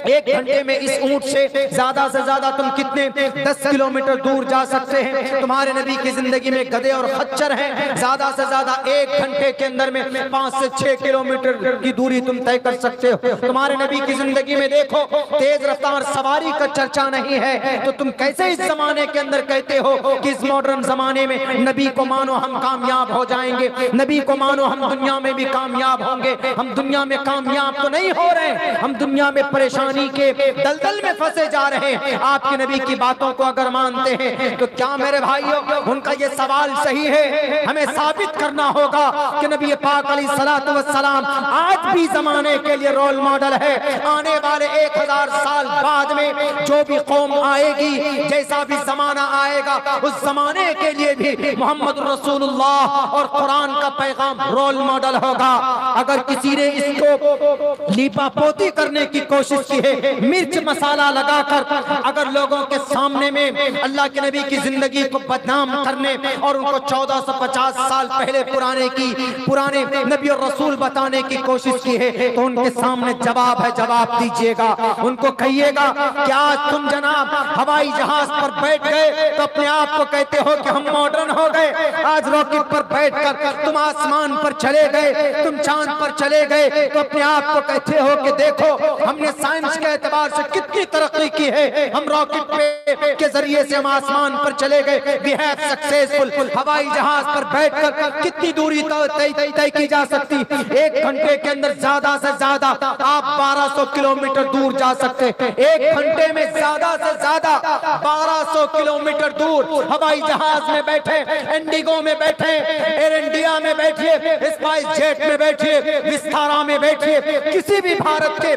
1 घंटे में इस ऊंट से ज्यादा तुम कितने 10 किलोमीटर दूर जा सकते हैं। तुम्हारे नबी की जिंदगी में गधे और खच्चर हैं, ज्यादा से ज्यादा 1 घंटे के अंदर में 5 से 6 किलोमीटर की दूरी तुम तय कर सकते हो। तुम्हारे नबी की जिंदगी में देखो, तेज रफ्तार सवारी का चर्चा नहीं है, तो तुम कैसे इस जमाने के अंदर कहते हो कि इस मॉडर्न जमाने में नबी को मानो हम कामयाब हो जाएंगे, नबी को मानो हम दुनिया में भी कामयाब होंगे। हम दुनिया में कामयाब तो नहीं हो रहे, हम दुनिया में परेशानी के दलदल में फंसे जा रहे हैं। आपके नबी की बातों को अगर मानते हैं तो क्या मेरे भाइयों, उनका ये सवाल सही है? हमें साबित करना होगा कि नबी पाक अलैहिस्सलातु वस्सलाम आज भी जमाने के लिए रोल मॉडल है। आने वाले 1000 साल बाद में जो भी कौम आएगी, जैसा भी जमाना आएगा, उस जमाने के लिए भी मोहम्मद रसूलुल्लाह और कुरान का पैगाम रोल मॉडल होगा। अगर किसी ने इसको लीपा पोती करने की कोशिश की है, मिर्च मसाला लगाकर अगर लोगों के सामने में अल्लाह के नबी की जिंदगी को बदनाम करने और उनको 1450 साल पहले पुराने नबी और रसूल बताने की कोशिश की है, तो उनके सामने जवाब है, जवाब दीजिएगा। उनको कहिएगा कि आज तुम जनाब हवाई जहाज पर बैठ गए तो अपने आप को कहते हो कि हम मॉडर्न हो गए। आज रॉकेट पर बैठकर तुम आसमान पर चले गए, तुम चांद पर चले गए, तो अपने आप को कहते हो कि देखो हमने साइंस साइंस के एतबार से कितनी तरक्की की है, हम रॉकेट पे के जरिए से हम आसमान पर चले गए, वी हैव सक्सेसफुल। हवाई जहाज पर बैठकर कितनी दूरी तय की जा सकती, 1 घंटे के अंदर ज्यादा से ज्यादा आप 1200 किलोमीटर दूर जा सकते, 1 घंटे में ज्यादा से ज्यादा 1200 किलोमीटर दूर हवाई जहाज में बैठे, इंडिगो में बैठे, एयर इंडिया में बैठिए, स्पाइस जेट में बैठिए, विस्तारा में बैठिए, किसी भी भारत के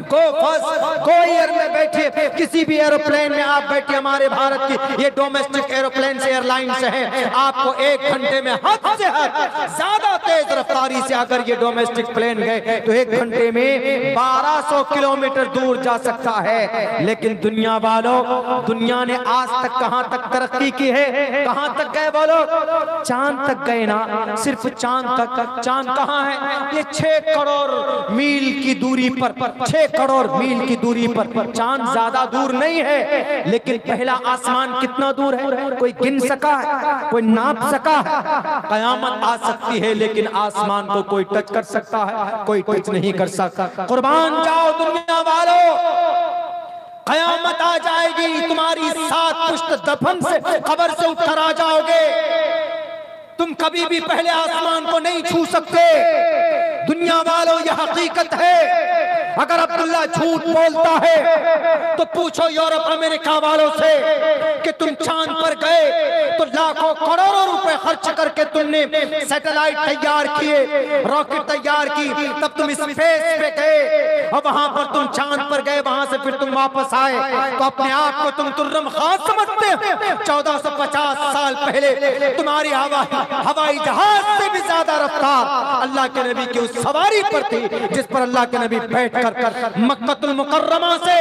गो फर्स्ट गो एयर में बैठिए, किसी भी एरोप्लेन में आप बैठिए, हमारे भारत की ये डोमेस्टिक एरोप्लेन से एयरलाइन से है, आपको 1 घंटे में हद से हद ज्यादा तेज रफ्तारी से अगर ये डोमेस्टिक प्लेन गए तो 1 घंटे में 1200 किलोमीटर दूर जा सकता है। लेकिन दुनिया वालों, दुनिया ने आज तक कहां तक तरक्की की है, कहां तक गए बोलो? चांद तक गए ना, सिर्फ चांद तक। चांद कहां है? ये 6 करोड़ मील की दूरी पर, 6 करोड़ मील की दूरी पर। चांद ज्यादा दूर नहीं है, लेकिन पहला आसमान कितना दूर है कोई गिन सका है, कोई नाप सका है? कयामत आ सकती है लेकिन आसमान को कोई टच कर सकता है? कोई टच नहीं कर सकता। कुर्बान जाओ दुनिया वालों, कयामत आ जाएगी, तुम्हारी 7 पुश्त दफन से कब्र से उठकर आ जाओगे, तुम कभी भी पहले आसमान को नहीं छू सकते। दुनिया वालों यह हकीकत है। अगर अब्दुल्ला झूठ बोलता है तो पूछो यूरोप अमेरिका वालों से कि तुम चांद पर गए तो लाखों करोड़ों रुपए खर्च करके तुमने सैटेलाइट तैयार किए, रॉकेट तैयार की, तब तुम स्पेस पे गए और वहां पर तुम चांद पर गए, वहां से फिर तुम वापस आए, तो अपने आप को तुम तुर्रम खास समझते हो? 1450 साल पहले तुम्हारी हवाई जहाज से भी ज्यादा रफ्तार अल्लाह के नबी की उस सवारी पर थी जिस पर अल्लाह के नबी बैठ कर मक्कतुल मुकर्रमा से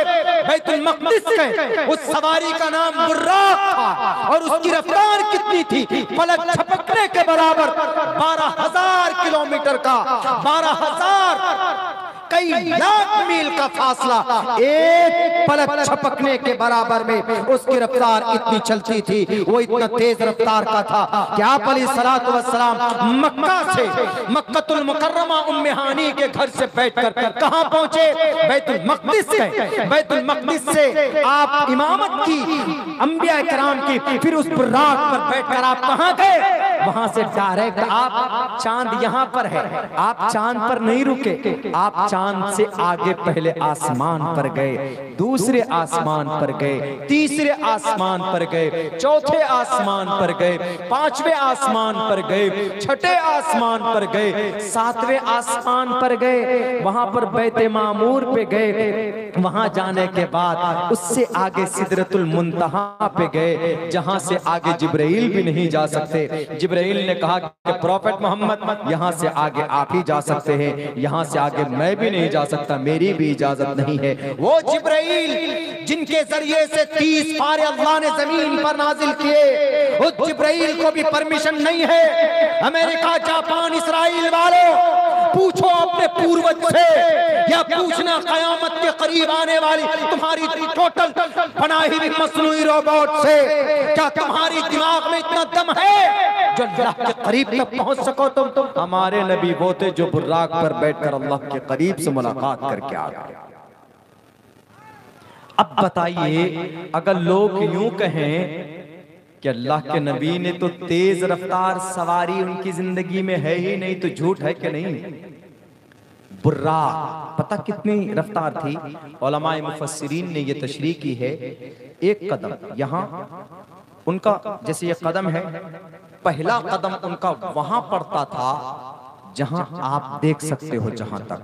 बैतुल मक़दिस गए। उस सवारी का नाम बुर्राक था और उसकी रफ्तार कितनी थी? पलक झपकने के बराबर 12,000 किलोमीटर का, 12,000 कई लाख मील का फासला एक पलक झपकने के बराबर में उसकी रफ्तार इतनी चलती थी, वो इतना तेज रफ्तार का था कि आप अलैहिस्सलातु वस्सलाम मक्का से मक्कतुल मुकर्रमा उम्मे हानी के घर से बैठकर कहां पहुंचे? बैतुल मक़दिस गए। बैतुल मक़दिस से आप इमामत की अंबिया किराम की, फिर उस बुर्राक पर बैठकर आप कहां गए? वहां से डायरेक्ट आप चांद यहां पर है, आप चांद पर नहीं रुके, आप चांद से आगे पहले आसमान पर गए, दूसरे आसमान पर गए, तीसरे आसमान पर गए, चौथे आसमान पर गए, 5वें आसमान पर गए, 6ठे आसमान पर गए, 7वें आसमान पर गए, वहां पर बैते मामूर पे गए। वहां जाने के बाद उससे आगे सिदरतुल मुंतहा पे गए, जहां से आगे जिब्राइल भी नहीं जा सकते। जिब्राइल ने कहा कि प्रॉफेट मोहम्मद यहां से आगे आप ही जा सकते हैं, यहां से आगे मैं भी नहीं जा सकता, मेरी भी इजाजत नहीं है। वो जिब्राइल जिनके जरिए से 30 पारे अल्लाह ने जमीन पर नाजिल किए, उस जिब्राइल को भी परमिशन नहीं है। अमेरिका, जापान, इस्राइल वालों, पूछो अपने पूर्वज से या पूछना कयामत के करीब आने वाली तुम्हारी टोटल बनाई हुई मसनूई रोबोट से, क्या तुम्हारी दिमाग में इतना दम है जो अल्लाह के करीब तक पहुंच सको? तुम हमारे नबी वो थे जो बुर्राक पर बैठकर अल्लाह के करीब से मुलाकात करके आ गए। अब बताइए, अगर लोग यूं कहें कि अल्लाह के नबी ने तो तेज रफ्तार सवारी उनकी जिंदगी में है ही नहीं, तो झूठ है कि नहीं? बुर्राक पता कितनी रफ्तार थी? उलमाए मुफस्सिरीन ने यह तशरीह की है, एक कदम यहाँ उनका, जैसे ये कदम है, पहला कदम उनका वहां पड़ता था जहां आप देख सकते हो, जहां तक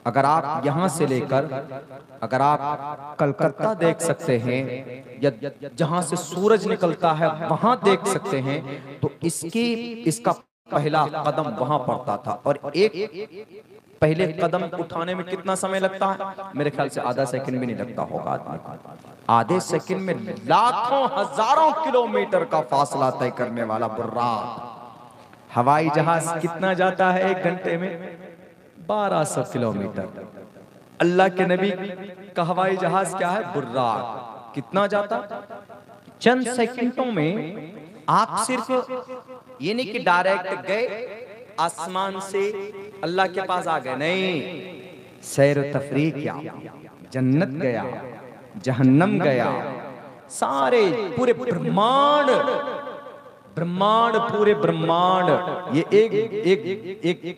अगर आप यहां से लेकर अगर आप कलकत्ता देख सकते हैं या जहां से सूरज निकलता है वहां देख सकते हैं, तो इसका पहला कदम वहां पड़ता था। और एक पहले कदम उठाने में कितना समय लगता है? मेरे ख्याल से आधा सेकंड भी नहीं लगता होगा आदमी को। आधे सेकंड में लाखों हजारों किलोमीटर का फासला तय करने वाला बुर्राक। हवाई जहाज कितना जाता है 1 घंटे में? 1200 किलोमीटर। अल्लाह के नबी का हवाई जहाज क्या है? बुर्राक। कितना जाता? चंद सेकंडों में आप सिर्फ ये नहीं कि डायरेक्ट गए आसमान से अल्लाह के पास आ गए, नहीं, सैर तफरीह किया, जन्नत गया, जहन्नम गया, सारे पूरे ब्रह्मांड, ब्रह्मांड पूरे ब्रह्मांड, ये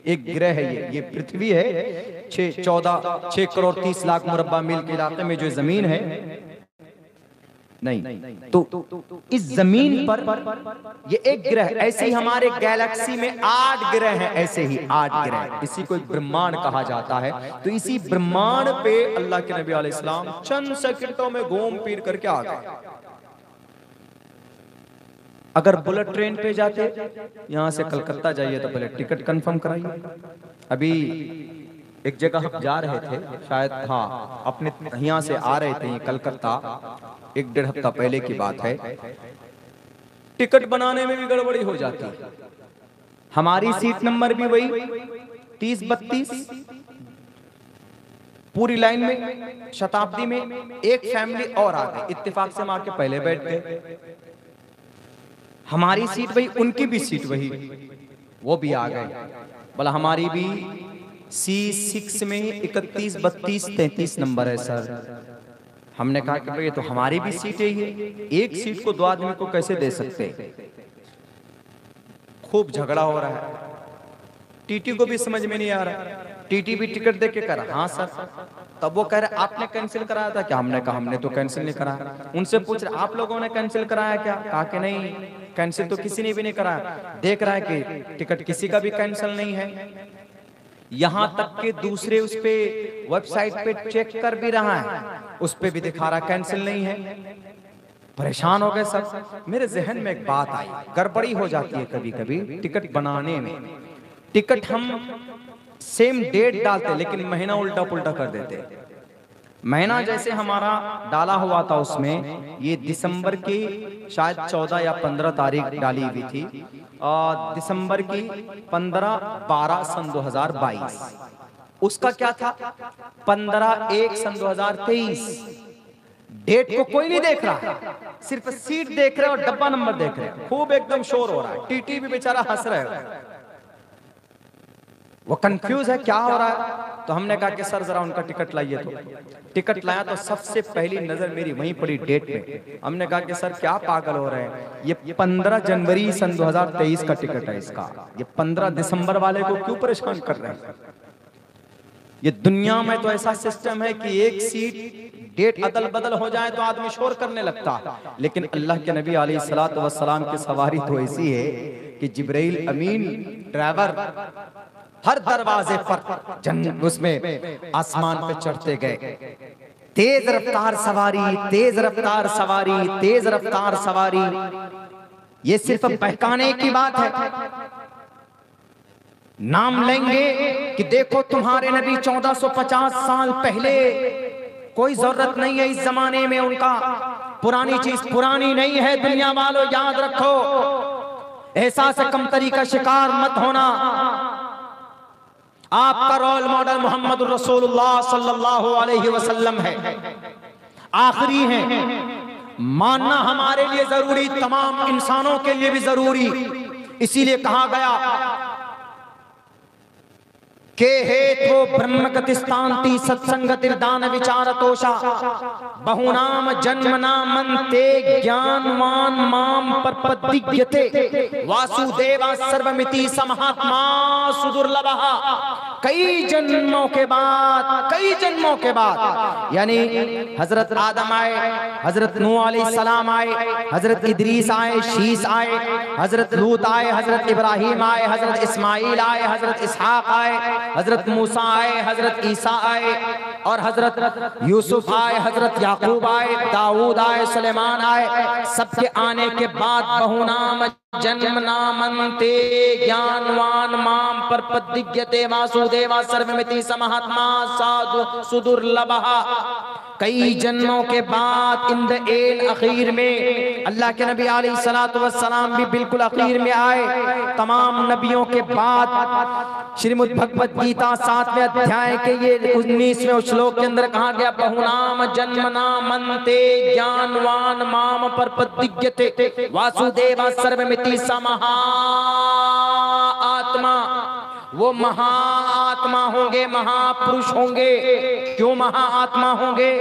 एक ग्रह है, ये पृथ्वी है, 6 करोड़ 30 लाख मुरब्बा मील के इलाके में जो जमीन है, नहीं तो इस जमीन पर ये एक ग्रह, ऐसे ही हमारे गैलेक्सी में 8 ग्रह हैं, ऐसे ही 8 ग्रह, इसी को एक ब्रह्मांड कहा जाता है। तो इसी ब्रह्मांड पे अल्लाह के नबी अलैहिस्सलाम चंद सेकंडों में घूम फिर करके आ गए। अगर बुलेट ट्रेन पे जाते, यहां से कलकत्ता जाइए तो पहले टिकट कंफर्म कराइए। अभी एक जगह हम जा रहे थे, शायद हाँ अपने यहाँ से आ रहे थे कलकत्ता, 1-1.5 हफ्ता पहले की बात है। टिकट बनाने में भी गड़बड़ी हो जाती, हमारी सीट नंबर भी वही 30-32, पूरी लाइन में शताब्दी में एक फैमिली और आ गई, इत्तेफाक से हम आके पहले बैठ गए, हमारी सीट वही, उनकी भी सीट वही, वो भी आ गए। बोला हमारी भी C6 में 31, 32, 33 नंबर है सर। हमने कहा कि भाई तो हमारी भी सीट है, ये एक सीट को 2 आदमी को कैसे दे सकते। खूब झगड़ा हो रहा है, टीटी को भी समझ में नहीं आ रहा, टीटी भी टिकट दे के करा हाँ सर, तब वो कह रहे आपने कैंसिल कराया था क्या? हमने कहा हमने तो कैंसिल नहीं कराया। उनसे पूछ रहे आप लोगों ने कैंसिल कराया क्या? कहा कि नहीं कैंसिल तो किसी ने भी नहीं कराया। देख रहा है कि टिकट किसी का भी कैंसिल नहीं है, यहां तक कि दूसरे उस पे वेबसाइट पे चेक कर भी रहा है, उस पे भी दिखा रहा कैंसिल नहीं है। परेशान हो गए सब। मेरे जहन में एक बात आई, गड़बड़ी हो जाती है कभी कभी टिकट बनाने में। टिकट हम सेम डेट डालते लेकिन महीना उल्टा पुल्टा कर देते। महीना जैसे हमारा डाला हुआ था उसमें ये दिसंबर की शायद 14 या 15 तारीख डाली हुई थी, और दिसंबर की 15-12 सन 2022। उसका क्या था 15-1 सन 2023। डेट को कोई नहीं देख रहा, सिर्फ सीट देख रहे और डब्बा नंबर देख रहे। खूब एकदम शोर हो रहा है, टीटी भी बेचारा हंस रहे हो, वो कंफ्यूज है क्या हो रहा है। तो हमने कहा कि सर जरा उनका टिकट लाइए। तो टिकट लाया तो सबसे पहली नजर मेरी वहीं पड़ी डेट में। हमने कहा कि सर क्या पागल हो रहे हैं, ये 15 जनवरी सन 2023 का टिकट है इसका, ये 15 दिसंबर वाले को क्यों परेशान कर रहे हैं। ये दुनिया में तो ऐसा सिस्टम है कि एक सीट डेट अदल बदल हो जाए तो आदमी शोर करने लगता, लेकिन अल्लाह के नबी अलैहिस्सलातु वस्सलाम की सवारी तो ऐसी है कि जिब्राइल अमीन ड्राइवर हर दरवाजे पर उसमें आसमान पे चढ़ते गए। तेज रफ्तार सवारी, तेज रफ्तार सवारी, तेज रफ्तार सवारी। ये सिर्फ बहकाने की बात है। नाम लेंगे कि देखो तुम्हारे नबी 1450 साल पहले, कोई जरूरत नहीं है इस जमाने में उनका, पुरानी चीज पुरानी नहीं है दुनिया वालों, याद रखो। एहसास कमतरी का शिकार मत होना। आपका रोल मॉडल मोहम्मद रसूलुल्लाह सल्लल्लाहु अलैहि वसल्लम है, आखिरी है। मानना हमारे लिए जरूरी, तमाम इंसानों के लिए भी जरूरी। इसीलिए कहा गया के हेतो ब्रह्म गतिस्तांति सत्संगतिर्दान विचारतोषा बहुनाम जन्मनामन्ते ज्ञानवान माम परपदिग्यते वासुदेवा सर्वमिति समहात्मा सुदुर्लभः। कई जन्मों के बाद यानी हजरत आदम आए, हजरत नूह अलैहिस्सलाम आए, हजरत इदरीस आए, शीस आए, हजरत लूत आए, हजरत इब्राहिम आए, हजरत इस्माइल आए, हजरत इसहाक आए, हजरत मूसा आए, हजरत ईसा आए, और हजरत यूसुफ आए, हजरत याकूब आए, दाऊद आए, सुलेमान आए। सबके आने के बाद बहुनाम जन्मनामन्ते ज्ञानवान माम परपदिग्यते वासुदेवा सर्वमिति समहात्मा साधु सुदुर्लभः। कई जन्मों के बाद इन द एंड अखीर में अल्लाह के नबी अलैहिस्सलातु वस्सलाम भी बिल्कुल अखीर में आए। तमाम नबियों के बाद श्रीमद् भगवत गीता 7वें अध्याय के ये 19वें श्लोक के अंदर कहा गया बहुनाम जन्मनामन्ते ज्ञानवान माम परपदिग्यते वासुदेवा सर्वमिति समहा आत्मा वो महाआत्मा होंगे, महापुरुष होंगे। क्यों महाआत्मा होंगे?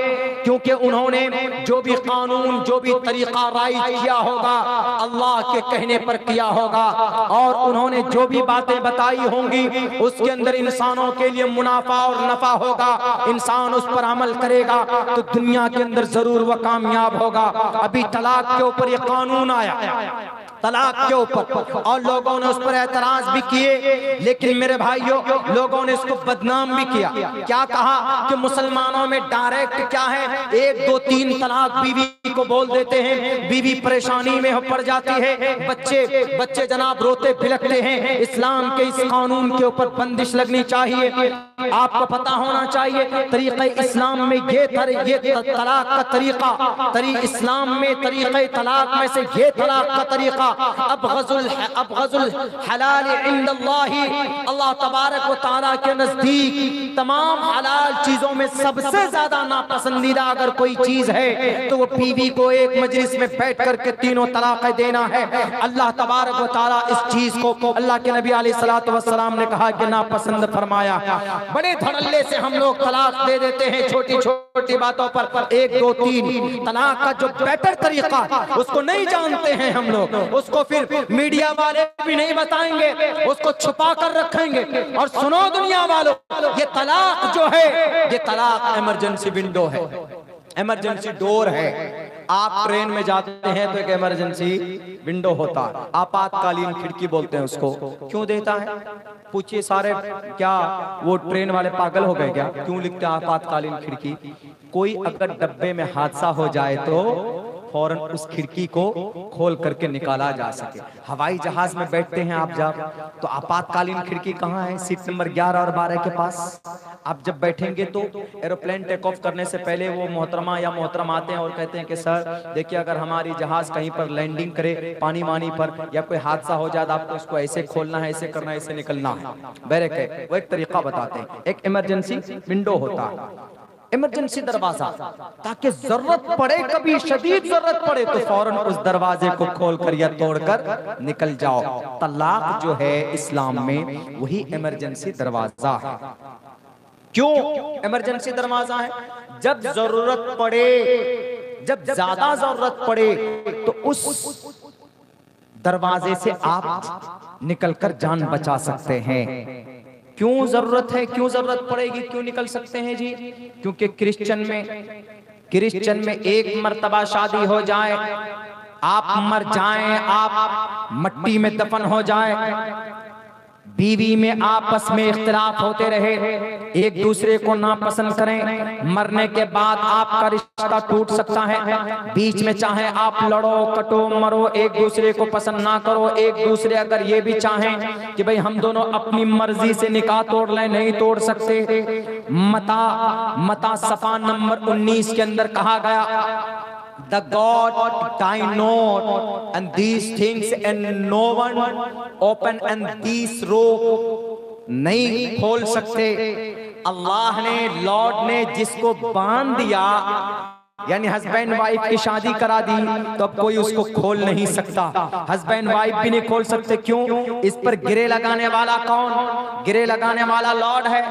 क्योंकि उन्होंने जो भी कानून, जो भी तरीका राइज किया होगा अल्लाह के कहने पर किया होगा, और उन्होंने जो भी बातें बताई होंगी उसके अंदर इंसानों के लिए मुनाफा और नफा होगा। इंसान उस पर अमल करेगा तो दुनिया के अंदर जरूर वह कामयाब होगा। अभी तलाक के ऊपर ये कानून आया, तलाक के ऊपर, और लोगों ने उस पर एतराज भी किए, लेकिन मेरे भाइयों लोगों ने इसको बदनाम भी किया। क्या कहा कि मुसलमानों में डायरेक्ट क्या है, 1 2 3 तलाक बीवी को बोल देते हैं, बीवी परेशानी में पड़ जाती है, बच्चे जनाब रोते बिलखते हैं। इस्लाम के इस कानून के ऊपर बंदिश लगनी चाहिए। आपको पता होना चाहिए तरीक़े इस्लाम में ये तलाक का तरीका, इस्लाम में तरीक़े तलाक में से ये तलाक का तरीका अबग़ज़ुल हलाल इंदल्लाहि, अल्लाह तबारक व तआला के नजदीक तमाम हलाल चीजों में सबसे ज्यादा नापसंदीदा अगर कोई चीज है तो वो बीवी को एक मजलिस में बैठ करके तीनों तलाक़ें देना है। अल्लाह तबारक व तआला इस चीज को अल्लाह के नबी अलैहिस्सलातु वस्सलाम ने कहा कि नापसंद फरमाया। बड़े धड़ल्ले से हम लोग तलाक दे देते हैं छोटी छोटी बातों पर, 1 2 3 तलाक का जो बेटर तरीका उसको नहीं जानते हैं हम लोग, उसको फिर मीडिया वाले भी नहीं बताएंगे, उसको छुपा कर रखेंगे। और सुनो दुनिया वालों, ये तलाक जो है ये तलाक इमरजेंसी विंडो है, इमरजेंसी डोर है। आप ट्रेन में जाते हैं तो एक इमरजेंसी विंडो होता है, आपातकालीन खिड़की बोलते हैं उसको। क्यों देता है पूछिए सारे, क्या वो ट्रेन वाले पागल हो गए क्या? क्यों लिखते हैं आपातकालीन खिड़की? कोई अगर डब्बे में हादसा हो जाए तो फौरन उस खिड़की को खोल करके निकाला जा सके। हवाई जहाज में बैठते हैं आप जब, तो आपातकालीन खिड़की कहाँ है? सीट नंबर 11 और 12 के पास। आप जब बैठेंगे तो एरोप्लेन टेक ऑफ करने से पहले वो मोहतरमा या मोहतरम आते हैं और कहते हैं कि सर देखिए, अगर हमारी जहाज कहीं पर लैंडिंग करे पानी वानी पर या कोई हादसा हो जाए, आपको उसको ऐसे खोलना है, ऐसे करना है, ऐसे निकलना है। बैरक है, वो एक तरीका बताते हैं। एक इमरजेंसी विंडो होता है, इमरजेंसी दरवाजा, ताकि जरूरत पड़े, कभी शदीद जरूरत पड़े तो फौरन उस दरवाजे को खोलकर या तोड़कर निकल जाओ। तलाक जो है इस्लाम में वही इमरजेंसी दरवाजा है। क्यों इमरजेंसी दरवाजा है? जब जरूरत पड़े, जब ज्यादा जरूरत पड़े तो उस दरवाजे से आप निकलकर जान बचा सकते हैं। क्यों जरूरत है, क्यों जरूरत पड़ेगी, क्यों निकल सकते हैं जी? क्योंकि क्रिश्चियन में एक मर्तबा शादी हो जाए, आप मर जाएं, आप मट्टी में दफन हो जाए, बीवी में आपस में इख्तिलाफ होते रहे, एक दूसरे को नापसंद करें, मरने के बाद आपका रिश्ता टूट सकता है। बीच में चाहे आप लड़ो कटो मरो, एक दूसरे को पसंद ना करो, एक दूसरे अगर ये भी चाहें कि भाई हम दोनों अपनी मर्जी से निकाह तोड़ लें, नहीं तोड़ सकते। मता सफा नंबर 19 के अंदर कहा गया, The God tie not and these things and no one open and these rope नहीं खोल सकते। अल्लाह ने, लॉर्ड ने जिसको बांध दिया, यानी हस्बैंड वाइफ की शादी करा दी, तो अब कोई उसको खोल नहीं सकता। हस्बैंड वाइफ भी नहीं खोल सकते। क्यों? इस पर गिरे लगाने वाला कौन? गिरे लगाने वाला लॉर्ड है,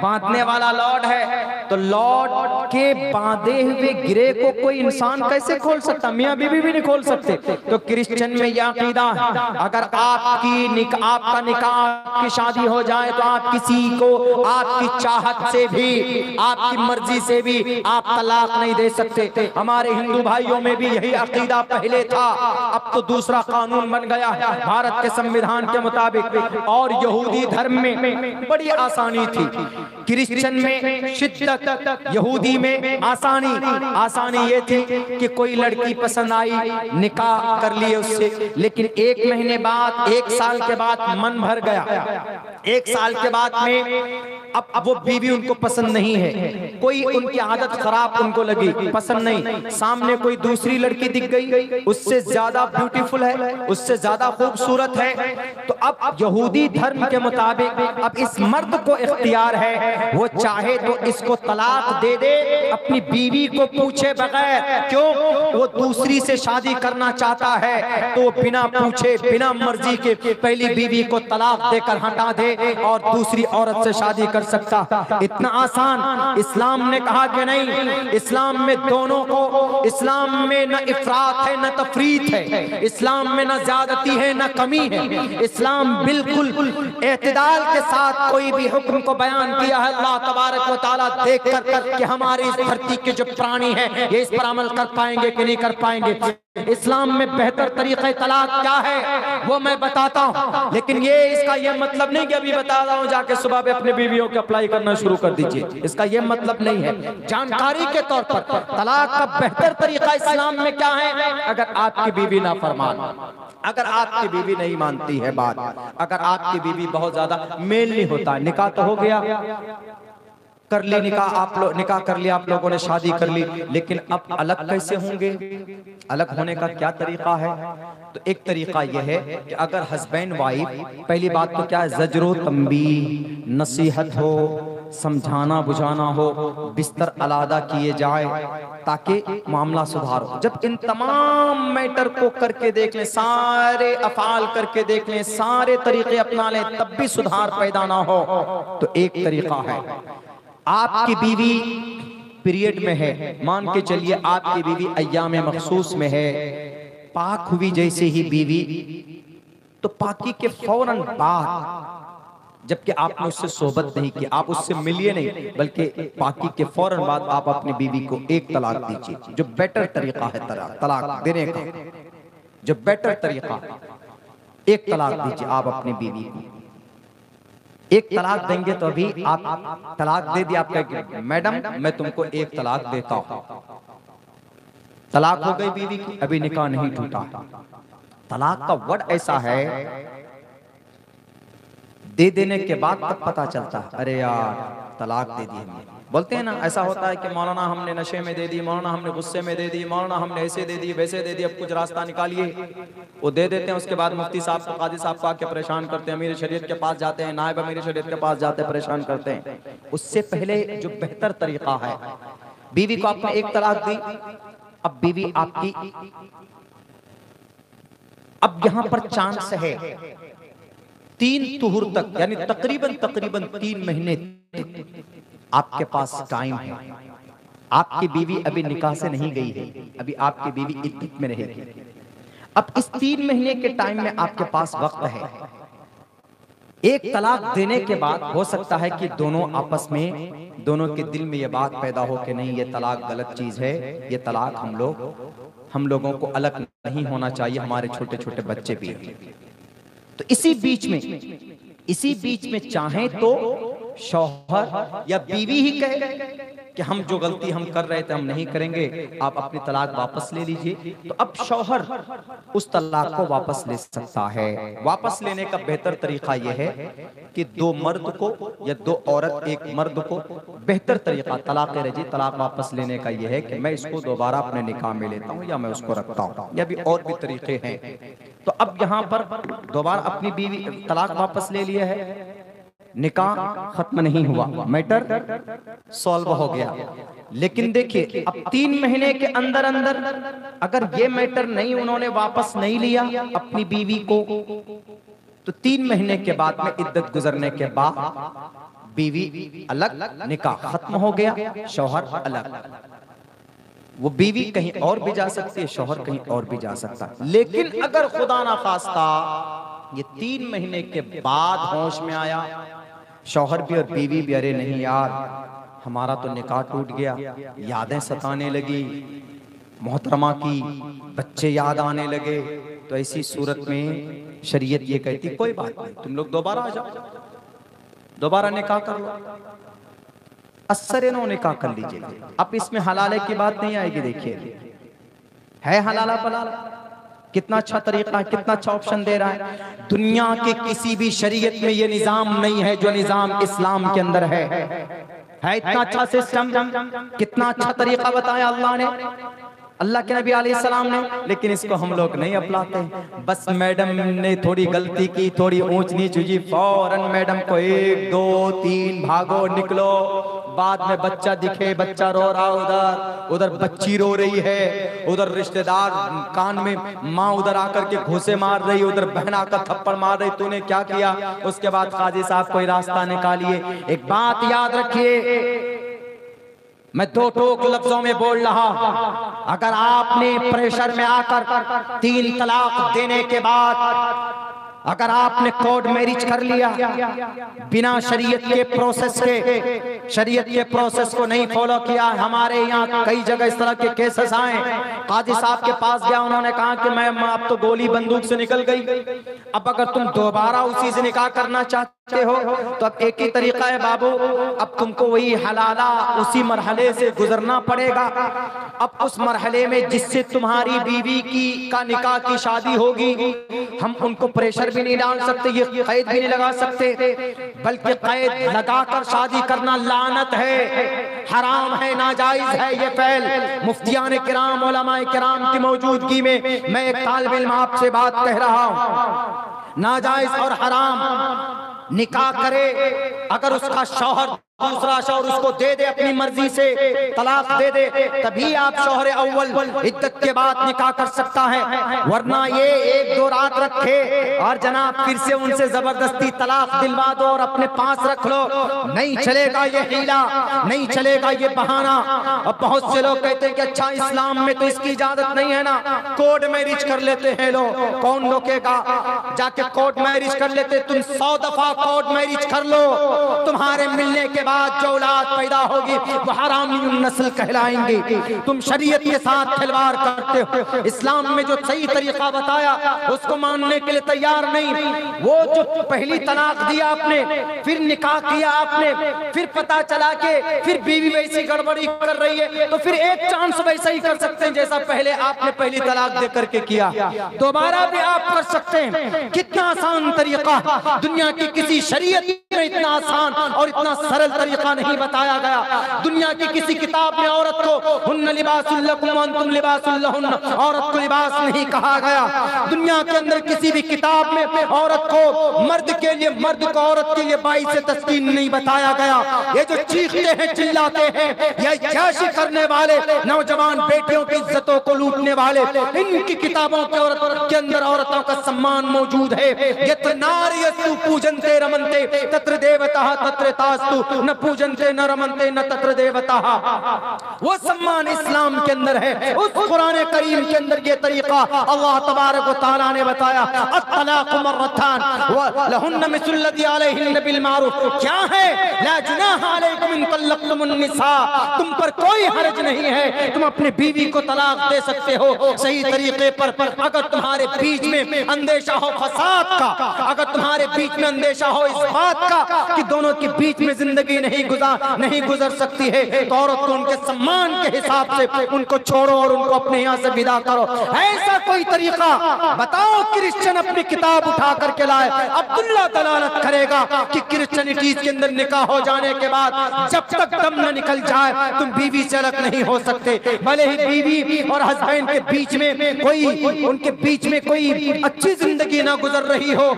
बांधने वाला लॉर्ड है। तो लॉर्ड के बांधे हुए गिरे को कोई इंसान कैसे खोल सकता? मियां बीवी भी नहीं खोल सकते। तो क्रिश्चियन में यह अकीदा है, अगर आपका निकाह की शादी हो जाए तो आप किसी को आपकी चाहत से भी, आपकी मर्जी से भी आप तलाक नहीं दे सकते। हमारे हिंदू भाइयों में भी यही अकीदा पहले था, अब तो दूसरा कानून बन गया है भारत के संविधान के मुताबिक। और यहूदी धर्म में बड़ी आसानी थी, क्रिश्चियन में शिद्दत, यहूदी में आसानी ये थी कि कोई लड़की पसंद आई, निकाह कर लिए उससे, लेकिन 1 महीने बाद, 1 साल के बाद मन भर गया। 1 साल के बाद में अब वो बीवी उनको पसंद नहीं है, कोई उनकी आदत खराब उनको लगी, पसंद नहीं, सामने कोई दूसरी लड़की दिख गई, उससे ज्यादा ब्यूटीफुल है, उससे ज्यादा खूबसूरत है, तो अब यहूदी धर्म के मुताबिक अब इस मर्द को इख्तियार है, वो चाहे तो इसको तलाक दे दे अपनी बीवी को पूछे बगैर। क्यों? वो दूसरी से शादी करना चाहता है तो बिना पूछे बिना मर्जी के पहली बीवी को तलाक देकर हटा दे और दूसरी औरत से शादी कर सकता। इतना आसान? इस्लाम ने कहा कि नहीं, इस्लाम में दोनों को, इस्लाम में न इफरात है न तफरीत है, इस्लाम में न ज्यादती है न कमी है, इस्लाम बिल्कुल एतदाल के साथ कोई भी हुक्म को बयान किया है। अल्लाह तबारक व तआला देख कर कि हमारी इस धरती के जो प्राणी हैं ये इस पर अमल कर पाएंगे कि नहीं कर पाएंगे। इस्लाम में बेहतर तरीक़े तलाक क्या है वो मैं बताता हूँ, लेकिन ये इसका ये मतलब नहीं कि अभी बता रहा हूँ जाके सुबह पे अपने बीवियों को अप्लाई करना शुरू कर दीजिए, इसका ये मतलब नहीं है। जानकारी के तौर पर तलाक का बेहतर तरीका इस्लाम में क्या है। अगर आपकी बीवी नाफरमान, अगर आपकी बीवी नहीं मानती है बात, अगर आपकी बीवी बहुत ज्यादा मेल नहीं होता, निकाह तो हो गया, कर ली निकाह, आप लोग निकाह कर लिया, आप लोगों ने शादी कर ली, लेकिन अब अलग कैसे होंगे? अलग होने का क्या तरीका है? तो एक तरीका यह है कि अगर हस्बैंड वाइफ, पहली बात तो क्या है, ज़जरो तंबीह, नसीहत हो, समझाना बुझाना हो, बिस्तर अलादा किए जाए ताकि मामला सुधार हो। जब इन तमाम मैटर को करके देख लें, सारे अफाल करके देख लें, सारे तरीके अपना लें, तब भी सुधार पैदा ना हो, तो एक तरीका है, आपकी बीवी पीरियड में है, मान के चलिए आपकी बीवी अय्याम मखसूस में है, पाक हुई जैसे ही बीवी, तो पाकी के फौरन बाद, जबकि आपने उससे सोबत नहीं की, आप उससे मिलिए नहीं, बल्कि पाकी के फौरन बाद आप अपनी बीवी को एक तलाक दीजिए, जो बेटर तरीका है तलाक देने का, जो बेटर तरीका, एक तलाक दीजिए आप अपनी बीवी को। एक तलाक देंगे तो अभी आप तलाक दे दिया, आप कहेंगे मैडम मैं तुमको एक तलाक देता हूं, तलाक हो गई बीवी की, अभी निकाह नहीं टूटा। तलाक का वर्ड ऐसा है, दे देने के बाद तब पता चलता है अरे यार तलाक दे दी हमने। बोलते हैं ना, ऐसा होता है कि मौलाना हमने नशे में दे दी, मौलाना हमने गुस्से में दे दी, मौलाना हमने ऐसे दे दी वैसे दे दी, अब कुछ रास्ता निकालिए। वो दे देते हैं, उसके बाद मुफ्ती साहब को, काजी साहब को आके परेशान करते हैं, अमीर शरीयत के पास जाते हैं, नायब अमीर शरीयत के पास जाते हैं, परेशान करते हैं। उससे पहले जो बेहतर तरीका है, बीवी को आपने एक तलाक दी, अब बीवी आपकी, अब यहां पर चांस है 3 तुहुर तक, यानी तकरीबन 3 महीने आपके पास टाइम है। आपकी बीवी अभी निकाह से नहीं गई है, अभी आपकी बीवी इद्दत में रहेगी। अब इस 3 महीने के टाइम में आपके पास वक्त है। एक तलाक देने के बाद हो सकता है कि दोनों आपस में, दोनों के दिल में ये बात पैदा हो कि नहीं ये तलाक गलत चीज है, ये तलाक हम लोगों को अलग नहीं होना चाहिए, हमारे छोटे छोटे बच्चे भी हैं। तो इसी बीच में चाहे तो शौहर या बीवी ही कहे कि हम जो गलती हम कर रहे थे हम नहीं करेंगे, आप अपनी तलाक वापस ले लीजिए, तो अब शौहर उस तलाक को वापस ले सकता है। वापस लेने का बेहतर तरीका यह है कि 2 मर्द को या 2 औरत एक मर्द को, बेहतर तरीका तलाक रजी, तलाक वापस लेने का यह है कि मैं इसको दोबारा अपने निकाह में लेता हूँ या मैं उसको रखता हूँ, या भी और भी तरीके हैं। तो अब यहाँ पर दोबारा अपनी बीवी तलाक वापस ले लिया है, निकाह खत्म नहीं हुआ, मैटर सॉल्व हो गया। लेकिन देखिए अब 3 महीने के अंदर अगर ये मैटर नहीं, उन्होंने वापस नहीं लिया अपनी बीवी को, तो 3 महीने के बाद में इद्दत गुजरने के बाद बीवी अलग, निकाह खत्म हो गया, शौहर अलग। वो बीवी कहीं और भी जा सकती है, शौहर कहीं और भी जा सकता है। लेकिन अगर खुदा ना खास्ता ये 3 महीने के बाद होश में आया, शौहर भी और बीवी भी, अरे नहीं यार हमारा तो निकाह टूट गया, यादें सताने लगी मोहतरमा की, बच्चे याद आने लगे, तो ऐसी सूरत में शरीयत ये कहती कोई बात नहीं, तुम लोग दोबारा आ जाओ, दोबारा निकाह कर लो, असर निकाह कर लीजिए। अब इसमें हलाले की बात नहीं आएगी, देखिए है हलाला पलाला, कितना अच्छा तरीका है, कितना अच्छा ऑप्शन दे रहा है। दुनिया के किसी भी शरीयत में ये निजाम नहीं है जो निजाम इस्लाम के अंदर है। इतना अच्छा सिस्टम, कितना अच्छा तरीका बताया अल्लाह ने, अल्लाह के नबी अलैहि सलाम ने, लेकिन इसको हम लोग नहीं अपनाते। बस मैडम ने थोड़ी गलती की, थोड़ी ऊंच नीच हुई, फौरन मैडम को 1 2 3 भागो निकलो। बाद में बच्चा दिखे, बच्चा रो रहा, उधर बच्ची रो रही है, उधर रिश्तेदार कान में, माँ उधर आकर के घूंसे मार रही, उधर बहन आकर थप्पड़ मार रही, तूने क्या किया। उसके बाद काजी साहब कोई रास्ता निकालिए। एक बात याद रखिए, मैं 2 टोक लफ्जों में बोल रहा, अगर आपने प्रेशर में आकर 3 तलाक देने के बाद अगर आपने कोर्ट मैरिज कर लिया बिना शरीयत के प्रोसेस के, शरीयत के प्रोसेस को नहीं फॉलो किया, हमारे यहाँ कई जगह इस तरह के केसेस आए। काजी साहब के पास गया, उन्होंने कहा कि मैं अब तो गोली बंदूक से निकल गई, अब अगर तुम दोबारा उसी से निकाह करना चाहते हो तो अब एक ही तरीका है बाबू, अब तुमको वही हलाला उसी मरहले से गुजरना पड़ेगा। अब उस मरहले में जिससे तुम्हारी बीवी की का निकाह की शादी होगी, हम उनको प्रेशर भी नहीं डाल सकते, ये कैद भी नहीं लगा सकते, बल्कि कैद लगाकर शादी करना लानत है, हराम है, नाजायज है ये फेल। मुफ्तियान किराम, उलमाए किराम की मौजूदगी में मैं एक तालिब इल्म आपसे बात कह रहा हूं, नाजायज और हराम निकाह करे, अगर उसका शौहर दूसरा शौहर उसको दे दे, अपनी मर्जी से तलाक दे दे, तभी आप शौहर अव्वल इद्दत के बाद निकाह कर सकता है। वरना ये 1 2 रात रखे और जनाब फिर से उनसे जबरदस्ती तलाक दिलवा दो और अपने पास रख लो, नहीं चलेगा ये हीला, नहीं चलेगा ये बहाना। अब बहुत से लोग कहते हैं कि अच्छा इस्लाम में तो इसकी इजाजत नहीं है ना, कोर्ट मैरिज कर लेते हैं लोग, कौन रोकेगा, जाके कोर्ट मैरिज कर लेते। तुम 100 दफा कोर्ट मैरिज कर लो, तुम्हारे मिलने के बाद जो औलाद पैदा होगी वो हरामी नस्ल कहलाएंगी। तुम शरीयत के साथ खिलवाड़ करते हो, इस्लाम में जो सही तरीका बताया उसको मानने के लिए तैयार नहीं। वो जो पहली तलाक दिया आपने, फिर निकाह किया आपने, फिर पता चला कि फिर बीवी वैसी गड़बड़ी कर रही है, तो फिर एक चांस वैसा ही कर सकते हैं जैसा पहले आपने पहली तलाक दे करके किया, दोबारा भी आप कर सकते हैं। कितना आसान तरीका, दुनिया की किसी शरीयत में इतना आसान और इतना सरल तरीका नहीं बताया गया। दुनिया की किसी किताब में औरत को हुन्ना लिबासुल लकुम व अंतुम लिबासुल लहुन्ना, औरत को लिबास नहीं कहा गया। दुनिया के अंदर किसी भी किताब में औरत को मर्द के लिए, मर्द को औरत के लिए बाई से तस्कीन नहीं बताया गया। ये जो चीखते हैं, चिल्लाते हैं, ये जैशी करने वाले नौजवान बेटियों की इज्जतों को लूटने वाले, इनकी किताबों के औरत के अंदर औरतों का सम्मान मौजूद है। ये तो नार्यस्तु पूजन्ते रमन्ते तत्र देवताः तत्र तास्तु न पूजन्ते न रमन्ते न तत्र देवताः, वो सम्मान इस्लाम के अंदर है। उस कुरान करीम के अंदर ये तरीका अल्लाह तबारक व तआला ने बताया, अत्तलाक़ु मर्रतान व लहुन्न मिस्लु लज़ी अलैहिन्न बिल मारूफ, क्या है, ला जुनाहा अलैकुम इन तल्लक़्तुमुन निसा, तुम पर कोई हर्ज नहीं है, तुम अपनी बीवी को तलाक दे सकते हो सही तरीके पर। अगर तुम्हारे बीच में अंदेशा हो फसाद का, अगर तुम्हारे बीच में अंदेशा हो इस बात का कि दोनों के बीच में जिंदगी नहीं गुजर सकती है, तो औरत को उनके सम्मान के हिसाब से उनको छोड़ो और उनको अपने यहाँ से विदा करो। ऐसा कोई तरीका बताओ क्रिश्चियन अपनी किताब उठा करके लाए, अब्दुल्ला दलालत करेगा कि क्रिश्चियनिटी के अंदर निकाह हो जाने के बाद जब तक दम न निकल जाए तुम बीवी से अलग नहीं हो सकते। भले ही बीवी और हस्बैंड के बीच में कोई, उनके बीच में कोई अच्छी जिंदगी ना गुजर रही हो,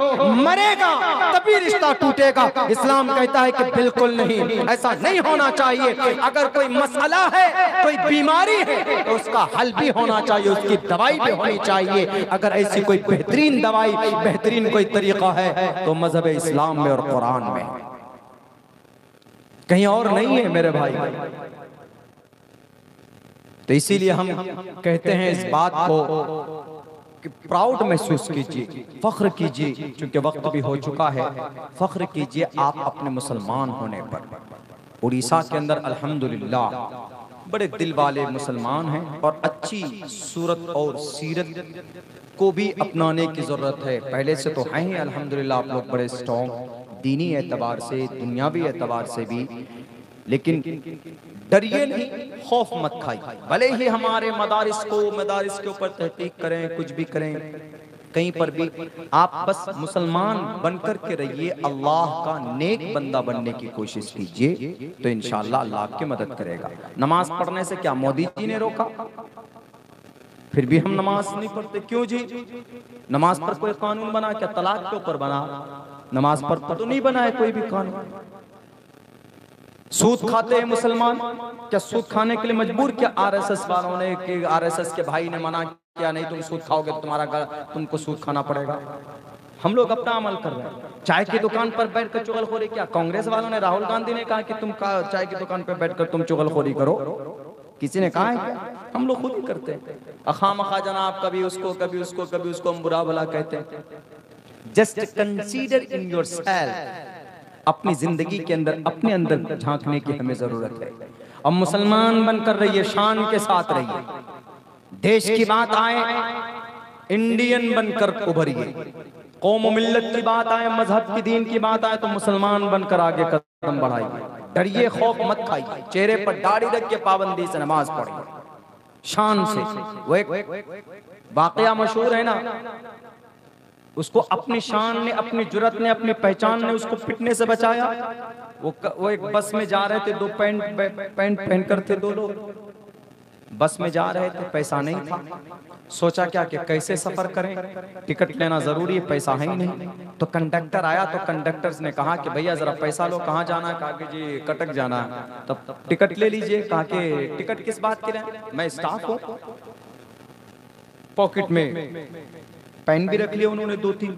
मरेगा तभी रिश्ता टूटेगा। इस्लाम कहता है कि बिल्कुल नहीं, ऐसा नहीं होना चाहिए। अगर कोई मसला है, कोई बीमारी है, तो उसका हल भी होना चाहिए, उसकी दवाई भी होनी चाहिए। अगर ऐसी कोई बेहतरीन दवाई, बेहतरीन कोई तरीका है तो मजहब इस्लाम में और कुरान में, कहीं और नहीं है मेरे भाई। तो इसीलिए हम कहते हैं इस बात को कि प्राउड महसूस कीजिए, फख्र कीजिए, क्योंकि वक्त भी हो चुका है। फख्र कीजिए आप अपने मुसलमान होने पर। उड़ीसा के अंदर अल्हम्दुलिल्लाह बड़े दिल वाले मुसलमान हैं और अच्छी सूरत और सीरत को भी अपनाने की ज़रूरत है। पहले से तो हैं ही अल्हम्दुलिल्लाह, आप लोग बड़े स्ट्रॉन्ग दीनी एतबार से, दुनियावी एतबार से भी। लेकिन डरिए नहीं, खौफ मत खाइए। भले ही हमारे मदारिस के ऊपर तहकीक करें, कुछ भी करें, कहीं पर भी आप बस मुसलमान बनकर के रहिए, अल्लाह का नेक बंदा बनने की कोशिश कीजिए, तो इंशाअल्लाह अल्लाह आपकी मदद करेगा। नमाज पढ़ने से क्या मोदी जी ने रोका? फिर भी हम नमाज नहीं पढ़ते, क्यों जी? नमाज पर कोई कानून बना क्या? तलाक के ऊपर बना, नमाज पर तो नहीं बना है कोई भी कानून। सूद खाते हैं मुसलमान, क्या सूद खाने के लिए मजबूर क्या आरएसएस वालों ने, कि आरएसएस के भाई ने मना किया नहीं तुम सूद खाओगे तो तुमको सूद खाना पड़ेगा? हम लोग अपना अमल कर रहे हैं। चाय की दुकान पर बैठकर चुगलखोरी, क्या कांग्रेस वालों ने, राहुल गांधी ने कहा कि तुम चाय की दुकान पर बैठकर तुम चुगलखोरी करो? किसी ने कहा है क्या? हम लोग खुद ही करते हैं। अखामखा जनाब कभी उसको हम बुरा भला कहते हैं। जस्ट कंसीडर इन योरसेल्फ, अपनी जिंदगी के अंदर अपने अंदर झांकने की हमें जरूरत है। अब मुसलमान बनकर रहिए, शान के साथ रहिए। देश की बात आए, इंडियन बनकर उभरिए। कौम मिल्लत की बात आए, मजहब की, दीन की बात आए, तो मुसलमान बनकर आगे कदम बढ़ाइए। डरिए, खौफ मत खाइए, चेहरे पर दाढ़ी रख के पाबंदी से नमाज पढ़िए, शान से। वो एक वाकया मशहूर है ना, उसको अपनी शान ने, अपनी जुर्रत ने, अपनी पहचान ने उसको पिटने से बचाया। वो एक बस में जा रहे थे, दो पैंट पहनकर थे दो लोग, बस में जा रहे थे, पैसा नहीं था। सोचा क्या कि कैसे सफर करें, टिकट लेना जरूरी है, पैसा है ही नहीं। तो कंडक्टर आया, तो कंडक्टर ने कहा कि भैया जरा पैसा लो, कहाँ जाना है? कहा कि जी कटक जाना है। तब टिकट ले लीजिए। कहा कि टिकट किस बात के लिए? मैं स्टाफ हूँ। पॉकेट में पेन भी रख लिया उन्होंने, 2-3।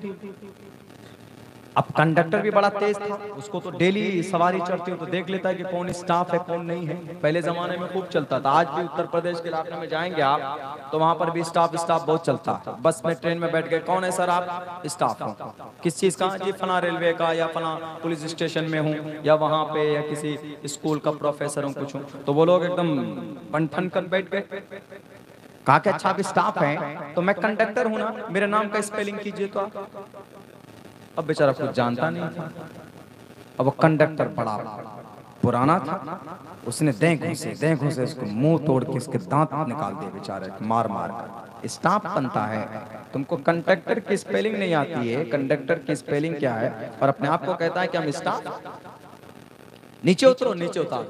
अब कंडक्टर भी बड़ा तेज था, उसको तो डेली सवारी चढ़ती हो तो देख लेता है कि कौन स्टाफ है कौन नहीं है। पहले जमाने में खूब चलता था, आज भी उत्तर प्रदेश के इलाके में जाएंगे आप तो वहां पर भी स्टाफ बहुत चलता है। बस में, ट्रेन में बैठ गए, कौन है सर आप? स्टाफ हूँ। किस चीज का? जी फला रेलवे का, या फला पुलिस स्टेशन में हूँ, या वहां पे, या किसी स्कूल का प्रोफेसर हूँ, कुछ हूँ। तो वो लोग एकदम बन कर बैठ गए। कहा कि अच्छा आप स्टाफ हैं तो मैं कंडक्टर हूं ना, मेरे नाम का स्पेलिंग कीजिए तो आप। अब बेचारा कुछ जानता नहीं था। अब वो कंडक्टर बड़ा पुराना था, उसने दें घुसे उसको मुंह तोड़ के इसके दांत निकाल दिए बेचारे, मार कर। स्टाफ बनता है, तुमको कंडक्टर की स्पेलिंग नहीं आती है, कंडक्टर की स्पेलिंग क्या है, और अपने आप को कहता है कि हम स्टाफ। नीचे उतरो, नीचे उतार।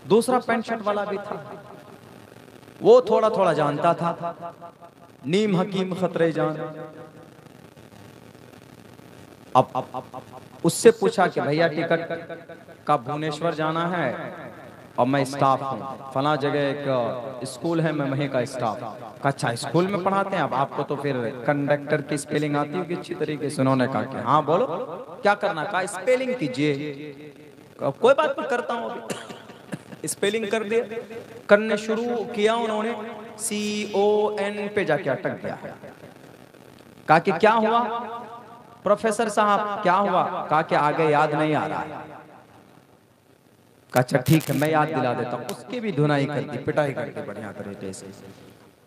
दूसरा पैंट शर्ट वाला भी था, वो थोड़ा थोड़ा जानता था, नीम हकीम खतरे जान। अब उससे पूछा कि भैया टिकट का भुवनेश्वर जाना है और मैं स्टाफ हूँ, फला जगह एक स्कूल है, मैं वहीं का स्टाफ। अच्छा स्कूल में पढ़ाते हैं? अब आपको तो फिर कंडक्टर की स्पेलिंग आती होगी अच्छी तरीके से। उन्होंने कहा कि हाँ बोलो क्या करना? कहा स्पेलिंग कीजिए। कोई बात नहीं, करता हूँ अभी। स्पेलिंग कर दिया, करने शुरू किया उन्होंने, CON पे जाके अटक गया। कहा कि क्या हुआ प्रोफेसर साहब, क्या हुआ? कहा कि आगे याद नहीं आ रहा है। अच्छा ठीक है, मैं याद दिला देता हूँ। उसकी भी धुनाई कर दी, पिटाई कर दी बढ़िया तरीके से।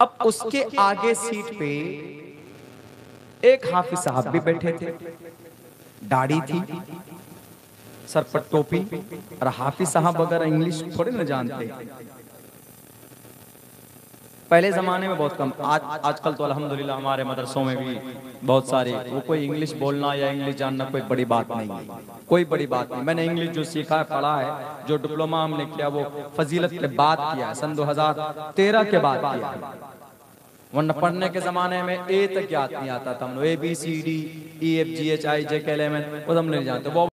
अब उसके आगे सीट पे एक हाफिज साहब भी बैठे थे, दाढ़ी थी, सर पर टोपी, और हाफिज साहब वगैरह इंग्लिश थोड़े न जानते। पहले जमाने में बहुत कम, आजकल तो अल्हम्दुलिल्लाह हमारे मदरसों में भी बहुत सारे, वो कोई इंग्लिश बोलना या इंग्लिश जानना कोई बड़ी बात नहीं है, कोई बड़ी बात नहीं। मैंने इंग्लिश जो सीखा है, पढ़ा है, जो डिप्लोमा हमने किया वो फजीलत के बाद किया है, सन 2013 के बाद किया है। वरना पढ़ने के जमाने में ए तक याद नहीं आता था, हम लोग ABCD EFGHIJK वो हम नहीं जानते। वो